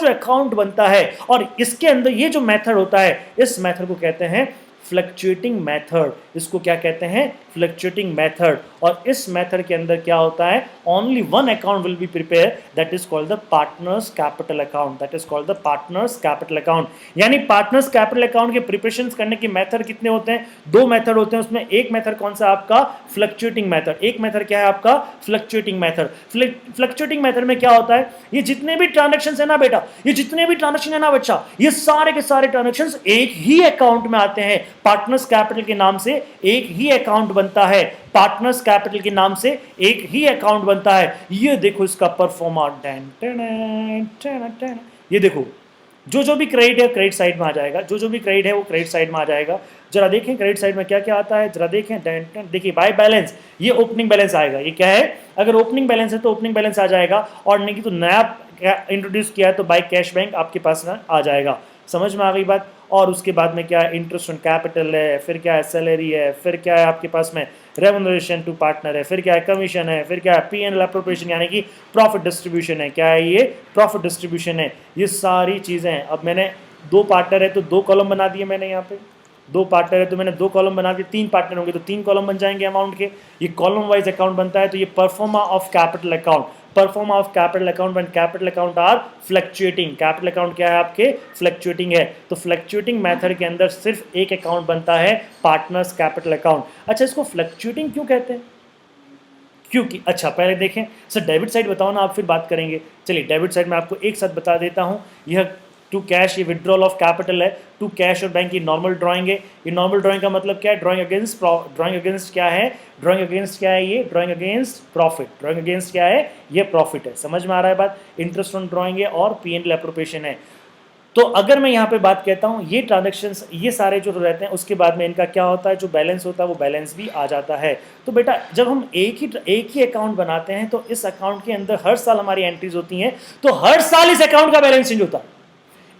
Speaker 1: अकाउंट बनता है। और इसके अंदर ये जो मेथड होता है, इस मेथड को कहते हैं फ्लक्चुएटिंग मेथड। इसको क्या कहते हैं? Fluctuating method. और इस मेथड के अंदर क्या होता है? Only one account will be prepare, that is called the partners capital account. That is called the partners capital account. यानी पार्टनर्स कैपिटल अकाउंट के प्रिपरेशन करने के मेथड कितने होते हैं? दो मेथड होते हैं। उसमें एक मेथड कौन सा? आपका फ्लक्चुएटिंग मेथड। एक मेथड क्या है आपका? Fluctuating method. फ्लक्चुएटिंग मेथड में क्या होता है? ये जितने भी ट्रांजेक्शन है ना बेटा, ये जितने भी ट्रांजेक्शन है ना बच्चा, ये सारे के सारे ट्रांजेक्शन एक ही अकाउंट में आते हैं। पार्टनर्स कैपिटल के नाम से एक ही अकाउंट बनता है। पार्टनर्स कैपिटल के नाम से एक ही अकाउंट बनता है। ये देखो इसका परफॉर्मा, ये देखो जो भी क्रेडिट है क्रेडिट साइड में आ जाएगा, जो भी क्रेडिट है वो क्रेडिट साइड में आ जाएगा। जरा देखें क्रेडिट साइड में क्या क्या आता है, जरा देखें। देखिए बाय बैलेंस, ये ओपनिंग बैलेंस आएगा। ये क्या है? अगर ओपनिंग बैलेंस है तो ओपनिंग बैलेंस आ जाएगा, और नहीं तो नया इंट्रोड्यूस किया है तो बाय कैश बैंक आपके पास आ जाएगा। समझ में आ गई बात? और उसके बाद में क्या है? इंटरेस्ट ऑन कैपिटल है, फिर क्या है? सैलरी है, फिर क्या है आपके पास में? रेमुनरेशन टू पार्टनर है, फिर क्या है? कमीशन है, फिर क्या है? P&L अप्रोप्रिएशन यानी कि प्रॉफिट डिस्ट्रीब्यूशन है। क्या है ये? प्रॉफिट डिस्ट्रीब्यूशन है। ये सारी चीज़ें हैं। अब मैंने दो पार्टनर है तो दो कॉलम बना दिए मैंने यहाँ पे। दो पार्टनर है तो मैंने दो कॉलम बना दिए। तीन पार्टनर होंगे तो तीन कॉलम बन जाएंगे अमाउंट के। ये कॉलम वाइज अकाउंट बनता है। तो ये proforma of capital account, proforma of capital account when capital account are fluctuating. Capital account क्या है आपके? फ्लक्चुएटिंग है। तो फ्लक्चुएटिंग मेथड के अंदर सिर्फ एक अकाउंट बनता है, पार्टनर्स कैपिटल अकाउंट। अच्छा, इसको फ्लक्चुएटिंग क्यों कहते हैं? क्योंकि अच्छा पहले देखें सर, डेबिट साइड बताओ ना, आप फिर बात करेंगे। चलिए डेबिट साइड में आपको एक साथ बता देता हूं। यह टू कैश, ये विड्रॉल ऑफ कैपिटल है। टू कैश और बैंक की नॉर्मल ड्राइंग है। ये नॉर्मल ड्राइंग का मतलब क्या है? ड्राइंग अगेंस्ट क्या है? ड्राइंग अगेंस्ट क्या है? ये drawing against profit. Drawing against क्या है? ये प्रॉफिट है। समझ में आ रहा है बात? इंटरेस्ट ऑन ड्राइंग है और P&L अप्रोप्रिएशन है। तो अगर मैं यहाँ पे बात कहता हूँ, ये ट्रांजैक्शंस ये सारे जो रहते हैं, उसके बाद में इनका क्या होता है? जो बैलेंस होता है वो बैलेंस भी आ जाता है। तो बेटा जब हम एक ही अकाउंट बनाते हैं तो इस अकाउंट के अंदर हर साल हमारी एंट्रीज होती हैं, तो हर साल इस अकाउंट का बैलेंस चेंज होता है।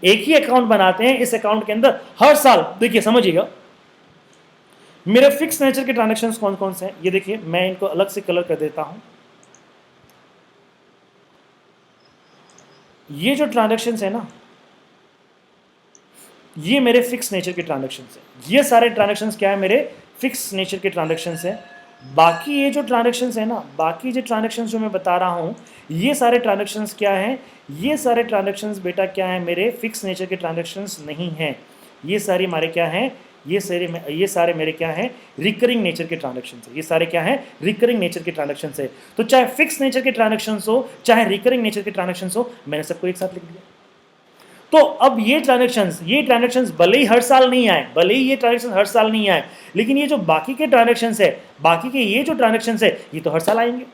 Speaker 1: एक ही अकाउंट बनाते हैं, इस अकाउंट के अंदर हर साल, देखिए समझिएगा, मेरे फिक्स नेचर के ट्रांजैक्शंस कौन कौन से हैं ये देखिए। मैं इनको अलग से कलर कर देता हूं। ये जो ट्रांजैक्शंस है ना, ये मेरे फिक्स नेचर के ट्रांजैक्शंस हैं। ये सारे ट्रांजैक्शंस क्या है? मेरे फिक्स नेचर के ट्रांजैक्शंस हैं। बाकी ये जो ट्रांजैक्शंस है ना, बाकी जो ट्रांजैक्शंस जो मैं बता रहा हूं, ये सारे ट्रांजैक्शंस क्या हैं? ये सारे ट्रांजैक्शंस बेटा क्या है? मेरे फिक्स नेचर के ट्रांजैक्शंस नहीं हैं। ये सारे हमारे क्या हैं? ये सारे मेरे क्या हैं? रिकरिंग नेचर के ट्रांजैक्शंस है। ये सारे क्या हैं? रिकरिंग नेचर के ट्रांजैक्शंस है। तो चाहे फिक्स नेचर के ट्रांजैक्शंस हो, चाहे रिकरिंग नेचर के ट्रांजैक्शंस हो, मैंने सबको एक साथ लिख दिया। तो अब ये ट्रांजैक्शंस भले ही हर साल नहीं आए, भले ही ये ट्रांजैक्शन हर साल नहीं आए, लेकिन ये जो बाकी के ट्रांजैक्शंस है, बाकी के ये जो ट्रांजैक्शंस है, ये तो हर साल आएंगे।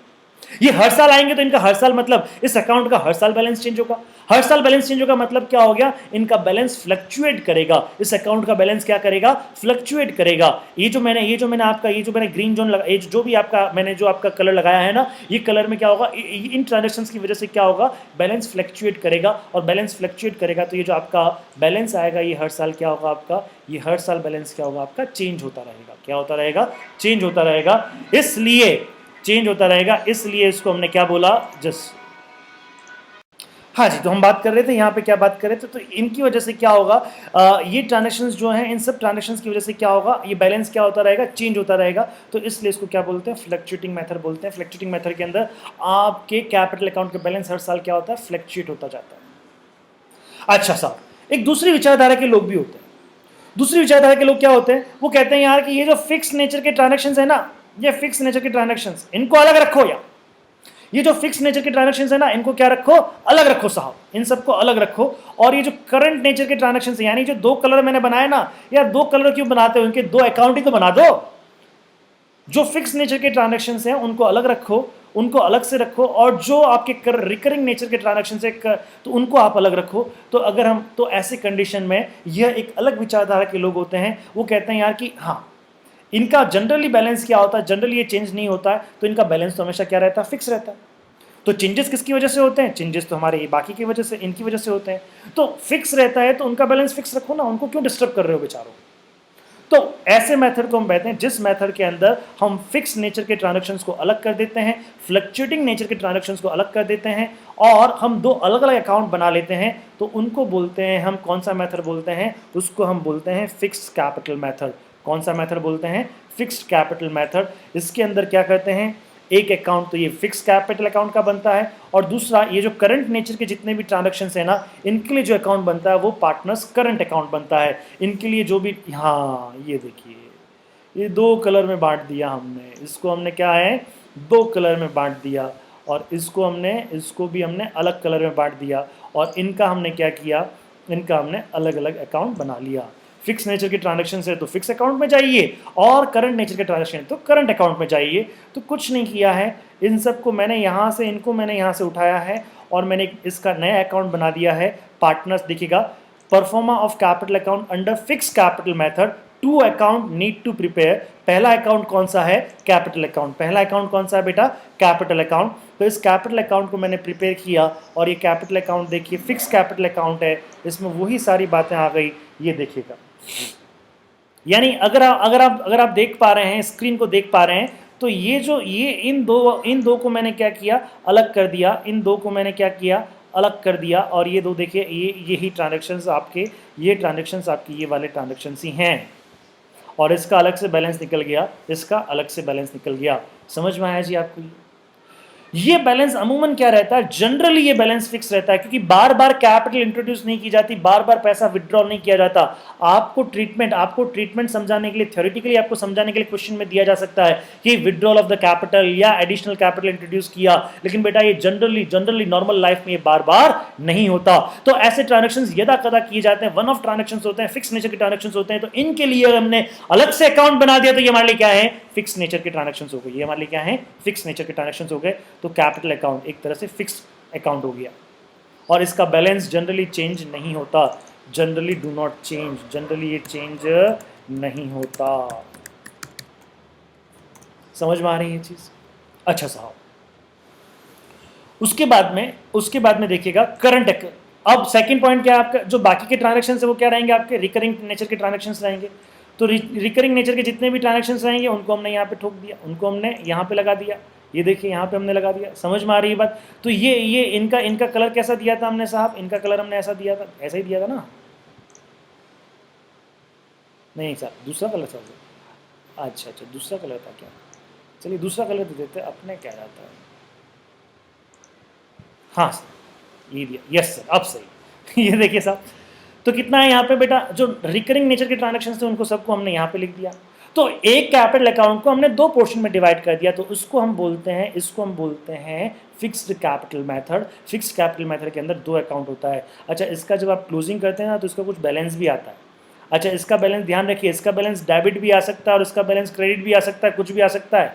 Speaker 1: ये हर साल आएंगे तो इनका हर साल मतलब इस अकाउंट का हर साल बैलेंस चेंज होगा। हर साल बैलेंस चेंज होगा मतलब क्या हो गया? इनका बैलेंस फ्लक्चुएट करेगा। इस अकाउंट का बैलेंस क्या करेगा? फ्लक्चुएट करेगा। ये जो मैंने ग्रीन जोन लगा, जो भी आपका कलर लगाया है ना, ये कलर में क्या होगा? इन ट्रांजैक्शंस की वजह से क्या होगा? बैलेंस फ्लक्चुएट करेगा। और बैलेंस फ्लक्चुएट करेगा तो ये जो आपका बैलेंस आएगा, ये हर साल क्या होगा आपका? ये हर साल बैलेंस क्या होगा आपका? चेंज होता रहेगा। क्या होता रहेगा? चेंज होता रहेगा। इसलिए चेंज होता रहेगा, इसलिए इसको हमने क्या बोला? जस्ट हाँ जी। तो हम बात कर रहे थे यहाँ पे, क्या बात कर रहे थे? तो इनकी वजह से क्या होगा? ये ट्रांजैक्शंस जो हैं, इन सब ट्रांजैक्शंस की वजह से क्या होगा? ये बैलेंस क्या होता रहेगा? चेंज होता रहेगा। तो इसलिए इसको क्या बोलते हैं? फ्लक्चुएटिंग मेथड बोलते हैं। फ्लक्चुएटिंग मेथड के अंदर आपके कैपिटल अकाउंट का बैलेंस हर साल क्या होता है? फ्लक्चुएट होता जाता है। अच्छा साहब, एक दूसरी विचारधारा के लोग भी होते हैं। दूसरी विचारधारा के लोग क्या होते हैं? वो कहते हैं यार कि ये जो फिक्स नेचर के ट्रांजैक्शंस है ना, ये फिक्स नेचर के ट्रांजैक्शंस, इनको अलग रखो। यार ये जो फिक्स नेचर के ट्रांजैक्शंस है ना, इनको क्या रखो? अलग रखो साहब, इन सबको अलग रखो। और ये जो करंट नेचर के ट्रांजैक्शंस है, यानी जो दो कलर मैंने बनाए ना, यार दो कलर क्यों बनाते हो? इनके दो अकाउंट ही तो बना दो। जो फिक्स नेचर के ट्रांजैक्शंस हैं उनको अलग रखो, उनको अलग से रखो, और जो आपके रिकरिंग नेचर के ट्रांजैक्शन है तो उनको आप अलग रखो। तो अगर हम तो ऐसे कंडीशन में यह एक अलग विचारधारा के लोग होते हैं, वो कहते हैं यार कि हाँ इनका जनरली बैलेंस क्या होता है, जनरली ये चेंज नहीं होता है, तो इनका बैलेंस तो हमेशा क्या रहता है, फिक्स रहता है। तो चेंजेस किसकी वजह से होते हैं, चेंजेस तो हमारे बाकी की वजह से, इनकी वजह से होते हैं। तो फिक्स रहता है तो उनका बैलेंस फिक्स रखो ना, उनको क्यों डिस्टर्ब कर रहे हो बेचारों। तो ऐसे मेथड को हम कहते हैं जिस मेथड के अंदर हम फिक्स नेचर के ट्रांजैक्शंस को अलग कर देते हैं, फ्लक्चुएटिंग नेचर के ट्रांजैक्शंस को अलग कर देते हैं, और हम दो अलग अलग अकाउंट बना लेते हैं, तो उनको बोलते हैं हम, कौन सा मेथड बोलते हैं, उसको हम बोलते हैं फिक्स्ड कैपिटल मेथड। कौन सा मेथड बोलते हैं, फिक्स्ड कैपिटल मेथड। इसके अंदर क्या करते हैं, एक अकाउंट तो ये फिक्स कैपिटल अकाउंट का बनता है, और दूसरा ये जो करंट नेचर के जितने भी ट्रांजैक्शंस है ना, इनके लिए जो अकाउंट बनता है वो पार्टनर्स करंट अकाउंट बनता है। इनके लिए जो भी, हाँ ये देखिए ये दो कलर में बांट दिया हमने, इसको हमने क्या है, दो कलर में बांट दिया, और इसको भी हमने अलग कलर में बांट दिया, और इनका हमने क्या किया, इनका हमने अलग अलग अकाउंट बना लिया। फिक्स नेचर के ट्रांजैक्शन है तो फिक्स अकाउंट में जाइए, और करंट नेचर के ट्रांजैक्शन है तो करंट अकाउंट में जाइए। तो कुछ नहीं किया है, इन सबको मैंने यहाँ से, इनको मैंने यहाँ से उठाया है, और मैंने इसका नया अकाउंट बना दिया है पार्टनर्स। देखिएगा, proforma of capital account under fix capital method, two account need to prepare. पहला अकाउंट कौन सा है, कैपिटल अकाउंट। पहला अकाउंट कौन सा है बेटा, कैपिटल अकाउंट। तो इस कैपिटल अकाउंट को मैंने प्रिपेयर किया, और ये कैपिटल अकाउंट देखिए फिक्स कैपिटल अकाउंट है, इसमें वही सारी बातें आ गई, ये देखिएगा। यानी अगर आप देख पा रहे हैं, स्क्रीन को देख पा रहे हैं, तो ये जो इन दो को मैंने क्या किया, अलग कर दिया, इन दो को मैंने क्या किया, अलग कर दिया, और ये दो देखिए यही ट्रांजैक्शंस आपके, ये ट्रांजैक्शंस आपके ये वाले ट्रांजैक्शंस ही हैं, और इसका अलग से बैलेंस निकल गया, इसका अलग से बैलेंस निकल गया। समझ में आया जी आपको। ये बैलेंस अमूमन क्या रहता है, जनरली ये बैलेंस फिक्स रहता है, क्योंकि बार बार कैपिटल इंट्रोड्यूस नहीं की जाती, बार बार पैसा विड्रॉ नहीं किया जाता। आपको ट्रीटमेंट समझाने के लिए, थ्योरेटिकली आपको समझाने के लिए क्वेश्चन में दिया जा सकता है कि विड्रॉल ऑफ द कैपिटल या एडिशनल कैपिटल इंट्रोड्यूस किया, लेकिन बेटा ये जनरली नॉर्मल लाइफ में ये बार बार नहीं होता। तो ऐसे ट्रांजेक्शन यदा कदा किए जाते हैं, वन ऑफ ट्रांजेक्शन होते हैं, फिक्स नेचर के ट्रांजेक्शन होते हैं, तो इनके लिए हमने अलग से अकाउंट बना दिया, तो ये हमारे लिए क्या है, फिक्स नेचर के ट्रांजेक्शन हो गए। ये हमारे लिए क्या है, फिक्स नेचर के ट्रांजेक्शन हो गए। तो कैपिटल अकाउंट एक तरह से फिक्स अकाउंट हो गया, और इसका बैलेंस जनरली चेंज नहीं होता, generally do not change, generally ये चेंज नहीं होता। समझ में आ रही है ये चीज। अच्छा साहब, उसके बाद में देखिएगा करंट। अब सेकंड पॉइंट क्या है आपका, जो बाकी के ट्रांजैक्शन है वो क्या रहेंगे, आपके रिकरिंग नेचर के ट्रांजैक्शन रहेंगे। तो रिकरिंग नेचर के जितने भी ट्रांजैक्शन रहेंगे उनको हमने यहाँ पे ठोक दिया, उनको हमने यहाँ पे लगा दिया, ये देखिए यहाँ पे हमने लगा दिया। समझ में आ रही है बात। तो ये इनका कलर कैसा दिया था हमने साहब, इनका कलर हमने ऐसा दिया था, ऐसा ही दिया था ना, नहीं साहब दूसरा कलर था। अच्छा दूसरा कलर था क्या, चलिए दूसरा कलर दे देते, अपने क्या जाता है। हाँ सर ये दिया, यस सर अब सही। ये देखिए साहब, तो कितना है यहाँ पे बेटा, जो रिकरिंग नेचर के ट्रांजैक्शन थे उनको सबको हमने यहाँ पे लिख दिया। तो एक कैपिटल अकाउंट को हमने दो पोर्शन में डिवाइड कर दिया, तो इसको हम बोलते हैं fixed capital method. Fixed capital method के अंदर दो अकाउंट होता है। अच्छा, इसका जब आप क्लोजिंग करते हैं ना तो इसका कुछ बैलेंस भी आता है। अच्छा, इसका बैलेंस ध्यान रखिए, इसका बैलेंस डेबिट भी आ सकता है और इसका बैलेंस क्रेडिट भी आ सकता है, कुछ भी आ सकता है।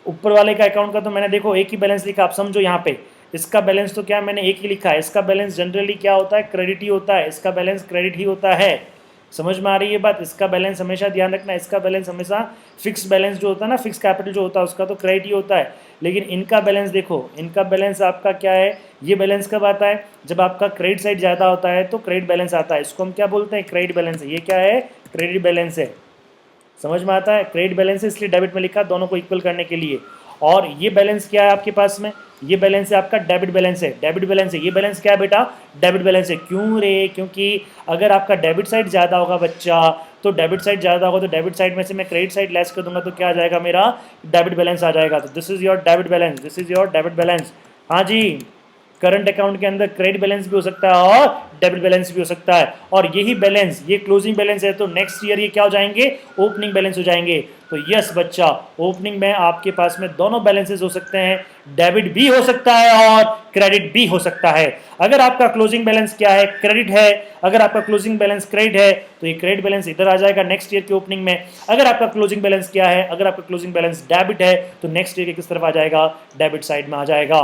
Speaker 1: ऊपर वाले का अकाउंट का तो मैंने देखो एक ही बैलेंस लिखा, आप समझो यहाँ पे इसका बैलेंस तो क्या मैंने एक ही लिखा है, इसका बैलेंस जनरली क्या होता है, क्रेडिट ही होता है, इसका बैलेंस क्रेडिट ही होता है। समझ में आ रही है बात। इसका बैलेंस हमेशा ध्यान रखना, इसका बैलेंस हमेशा फिक्स बैलेंस जो होता है ना, फिक्स कैपिटल जो होता है उसका तो क्रेडिट ही होता है। लेकिन इनका बैलेंस देखो, इनका बैलेंस आपका क्या है, ये बैलेंस कब आता है, जब आपका क्रेडिट साइड ज़्यादा होता है तो क्रेडिट बैलेंस आता है। इसको हम क्या बोलते हैं, क्रेडिट बैलेंस है। ये क्या है, क्रेडिट बैलेंस है। समझ में आता है, क्रेडिट बैलेंस है इसलिए डेबिट में लिखा, दोनों को इक्वल करने के लिए। और ये बैलेंस क्या है आपके पास में, ये बैलेंस है आपका डेबिट बैलेंस है, डेबिट बैलेंस है। ये बैलेंस क्या है बेटा, डेबिट बैलेंस है। क्यों रे, क्योंकि अगर आपका डेबिट साइड ज़्यादा होगा बच्चा, तो डेबिट साइड ज़्यादा होगा तो डेबिट साइड में से मैं क्रेडिट साइड लेस कर दूंगा तो क्या आ जाएगा, मेरा डेबिट बैलेंस आ जाएगा। तो this is your debit balance, this is your debit balance. हाँ जी, करंट अकाउंट के अंदर क्रेडिट बैलेंस भी हो सकता है और डेबिट बैलेंस भी हो सकता है। और यही बैलेंस, ये क्लोजिंग बैलेंस है, तो नेक्स्ट ईयर ये क्या हो जाएंगे, ओपनिंग बैलेंस हो जाएंगे। तो यस बच्चा, ओपनिंग में आपके पास में दोनों बैलेंसेस हो सकते हैं, डेबिट भी हो सकता है और क्रेडिट भी हो सकता है। अगर आपका क्लोजिंग बैलेंस क्या है, क्रेडिट है, अगर आपका क्लोजिंग बैलेंस क्रेडिट है तो ये क्रेडिट बैलेंस इधर आ जाएगा नेक्स्ट ईयर की ओपनिंग में। अगर आपका क्लोजिंग बैलेंस क्या है, अगर आपका क्लोजिंग बैलेंस डेबिट है तो नेक्स्ट ईयर के किस तरफ आ जाएगा, डेबिट साइड में आ जाएगा।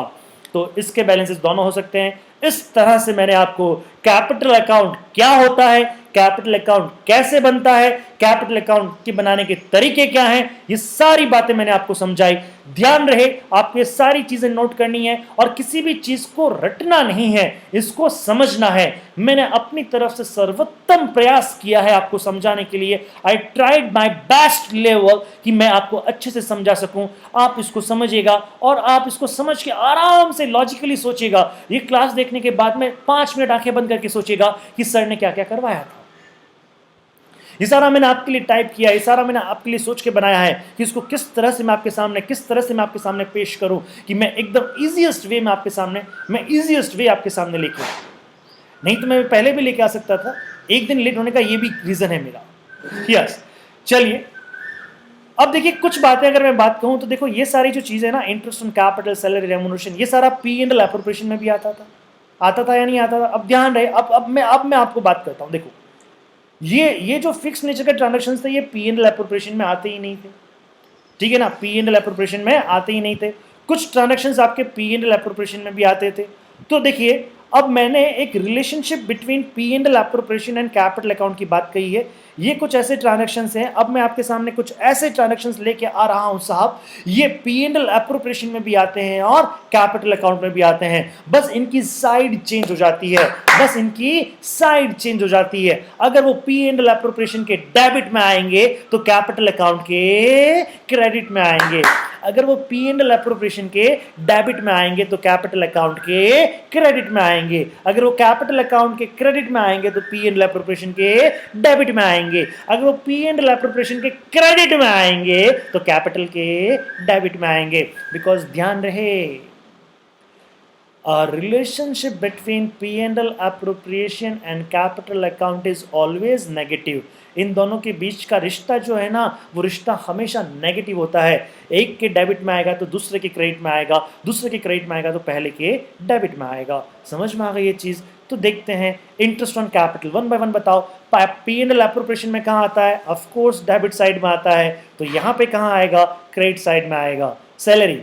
Speaker 1: तो इसके बैलेंसेस दोनों हो सकते हैं। इस तरह से मैंने आपको कैपिटल अकाउंट क्या होता है, कैपिटल अकाउंट कैसे बनता है, कैपिटल अकाउंट के बनाने के तरीके क्या हैं, ये सारी बातें मैंने आपको समझाई। ध्यान रहे आपको ये सारी चीजें नोट करनी है और किसी भी चीज को रटना नहीं है, इसको समझना है। मैंने अपनी तरफ से सर्वोत्तम प्रयास किया है आपको समझाने के लिए। I tried my best level कि मैं आपको अच्छे से समझा सकूं। आप इसको समझिएगा और आप इसको समझ के आराम से लॉजिकली सोचिएगा। ये क्लास देखने के बाद में 5 मिनट आंखें बंद करके सोचिएगा कि सर ने क्या क्या करवाया था। ये सारा मैंने आपके लिए टाइप किया, ये सारा मैंने आपके लिए सोच के बनाया है कि इसको किस तरह से मैं आपके सामने पेश करूं कि मैं एकदम इजीएस्ट वे में आपके सामने लेके आऊं। नहीं तो मैं पहले भी लेके आ सकता था, एक दिन लेट होने का ये भी रीजन है मेरा। यस, चलिए अब देखिए कुछ बातें अगर मैं बात कहूं तो देखो ये सारी जो चीजें ना, interest on capital, salary, remuneration, ये सारा P&L एप्रोप्रिएशन में भी आता था या नहीं आता था। अब ध्यान रहे, अब मैं आपको बात करता हूं। देखो ये जो फिक्स नेचर के ट्रांजैक्शंस थे ये P&L एप्रोप्रिएशन में आते ही नहीं थे, ठीक है ना, P&L एप्रोप्रिएशन में आते ही नहीं थे। कुछ ट्रांजैक्शंस आपके P&L एप्रोप्रिएशन में भी आते थे। तो देखिए अब मैंने एक relationship between P&L appropriation and capital account की बात कही है। ये कुछ ऐसे ट्रांजैक्शंस हैं, अब मैं आपके सामने कुछ ऐसे ट्रांजैक्शंस लेके आ रहा हूं साहब, ये P&L एप्रोप्रिएशन में भी आते हैं और कैपिटल अकाउंट में भी आते हैं। बस इनकी साइड चेंज हो जाती है, अगर वो P&L एप्रोप्रिएशन के डेबिट में आएंगे तो कैपिटल अकाउंट के क्रेडिट में आएंगे। अगर वो P&L एप्रोप्रिएशन के डेबिट में आएंगे तो कैपिटल अकाउंट के क्रेडिट में आएंगे। अगर वो कैपिटल अकाउंट के क्रेडिट में आएंगे तो P&L एप्रोप्रिएशन के डेबिट में आएंगे। अगर वो P&L एप्रोप्रिएशन के क्रेडिट में आएंगे तो कैपिटल के डेबिट में आएंगे। बिकॉज ध्यान रहे, a relationship between P&L appropriation and capital account is always negative। इन दोनों के बीच का रिश्ता जो है ना, वो रिश्ता हमेशा नेगेटिव होता है। एक के डेबिट में आएगा तो दूसरे के क्रेडिट में आएगा, दूसरे के क्रेडिट में आएगा तो पहले के डेबिट में आएगा। समझ में आ गई ये चीज़? तो देखते हैं interest on capital, one by one बताओ। P&L एप्रोप्रिएशन में कहाँ आता है? ऑफ कोर्स डेबिट साइड में आता है। तो यहाँ पे कहाँ आएगा? क्रेडिट साइड में आएगा। सैलरी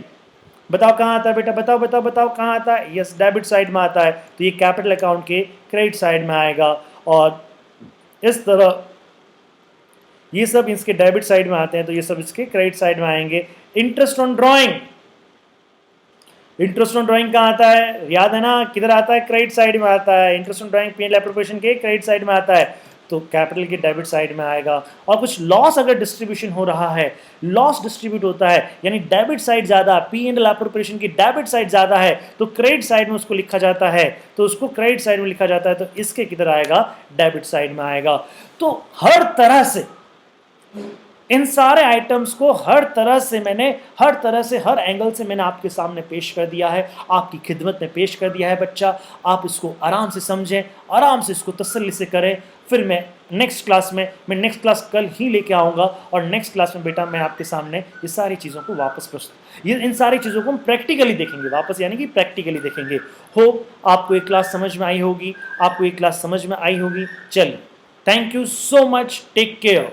Speaker 1: बताओ कहाँ आता है बेटा, बताओ कहाँ आता है? यस, डेबिट साइड में आता है। तो ये कैपिटल अकाउंट के क्रेडिट साइड में आएगा और इस तरह ये सब इसके डेबिट साइड में आते हैं तो ये सब इसके क्रेडिट साइड में आएंगे। इंटरेस्ट ऑन ड्राइंग कहाँ आता है? याद है ना, किधर आता है? क्रेडिट साइड में आता है। Interest on drawing P&L appropriation के क्रेडिट साइड में आता है तो कैपिटल के डेबिट साइड में आएगा। और कुछ लॉस अगर डिस्ट्रीब्यूशन हो रहा है, लॉस डिस्ट्रीब्यूट होता है, यानी डेबिट साइड ज़्यादा, P&L एप्रोप्रिएशन की डेबिट साइड ज़्यादा है तो क्रेडिट साइड में उसको लिखा जाता है, तो उसको क्रेडिट साइड में लिखा जाता है तो इसके किधर आएगा? डेबिट साइड में आएगा। तो हर तरह से इन सारे आइटम्स को हर तरह से हर एंगल से मैंने आपके सामने पेश कर दिया है, आपकी खिदमत में पेश कर दिया है बच्चा। आप इसको आराम से समझें, आराम से इसको तसल्ली से करें। फिर मैं नेक्स्ट क्लास कल ही लेके आऊँगा और नेक्स्ट क्लास में बेटा मैं आपके सामने ये सारी चीज़ों को वापस इन सारी चीज़ों को हम प्रैक्टिकली देखेंगे, वापस यानी कि प्रैक्टिकली देखेंगे। होप आपको ये क्लास समझ में आई होगी, चलिए, thank you so much, take care.